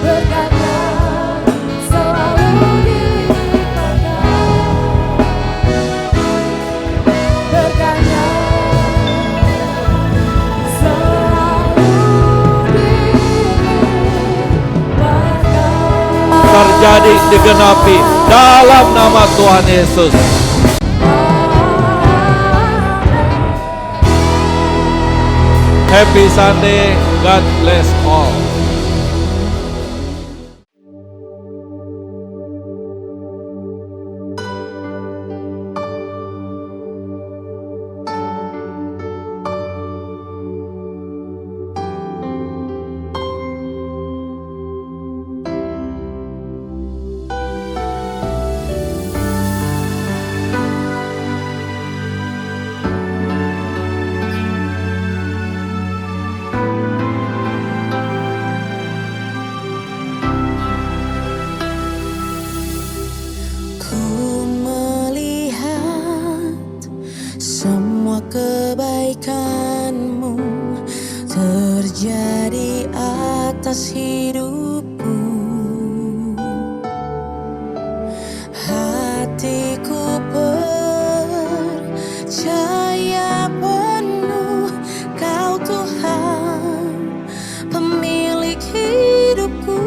Berkat-Nya selalu dilimpahkan. Berkat-Nya selalu dilimpahkan. Terjadi digenapi dalam nama Tuhan Yesus. Happy Sunday, God bless all. Ku melihat semua kebaikan-Mu terjadi atas hidupku. Hatiku percaya penuh Kau Tuhan, pemilik hidupku.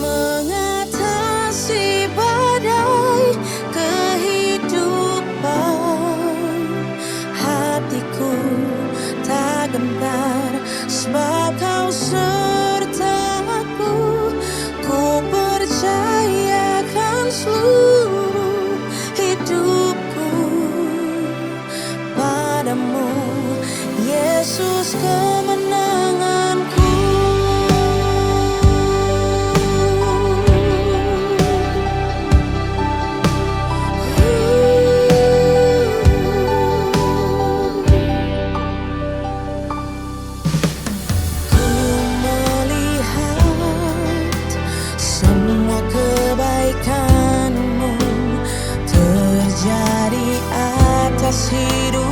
Mengatasi badai kehidupan, hatiku tak gentar sebab Kau sertaku. Ku percayakan seluruh hidupku padamu, Yesus kemenanganku. hidup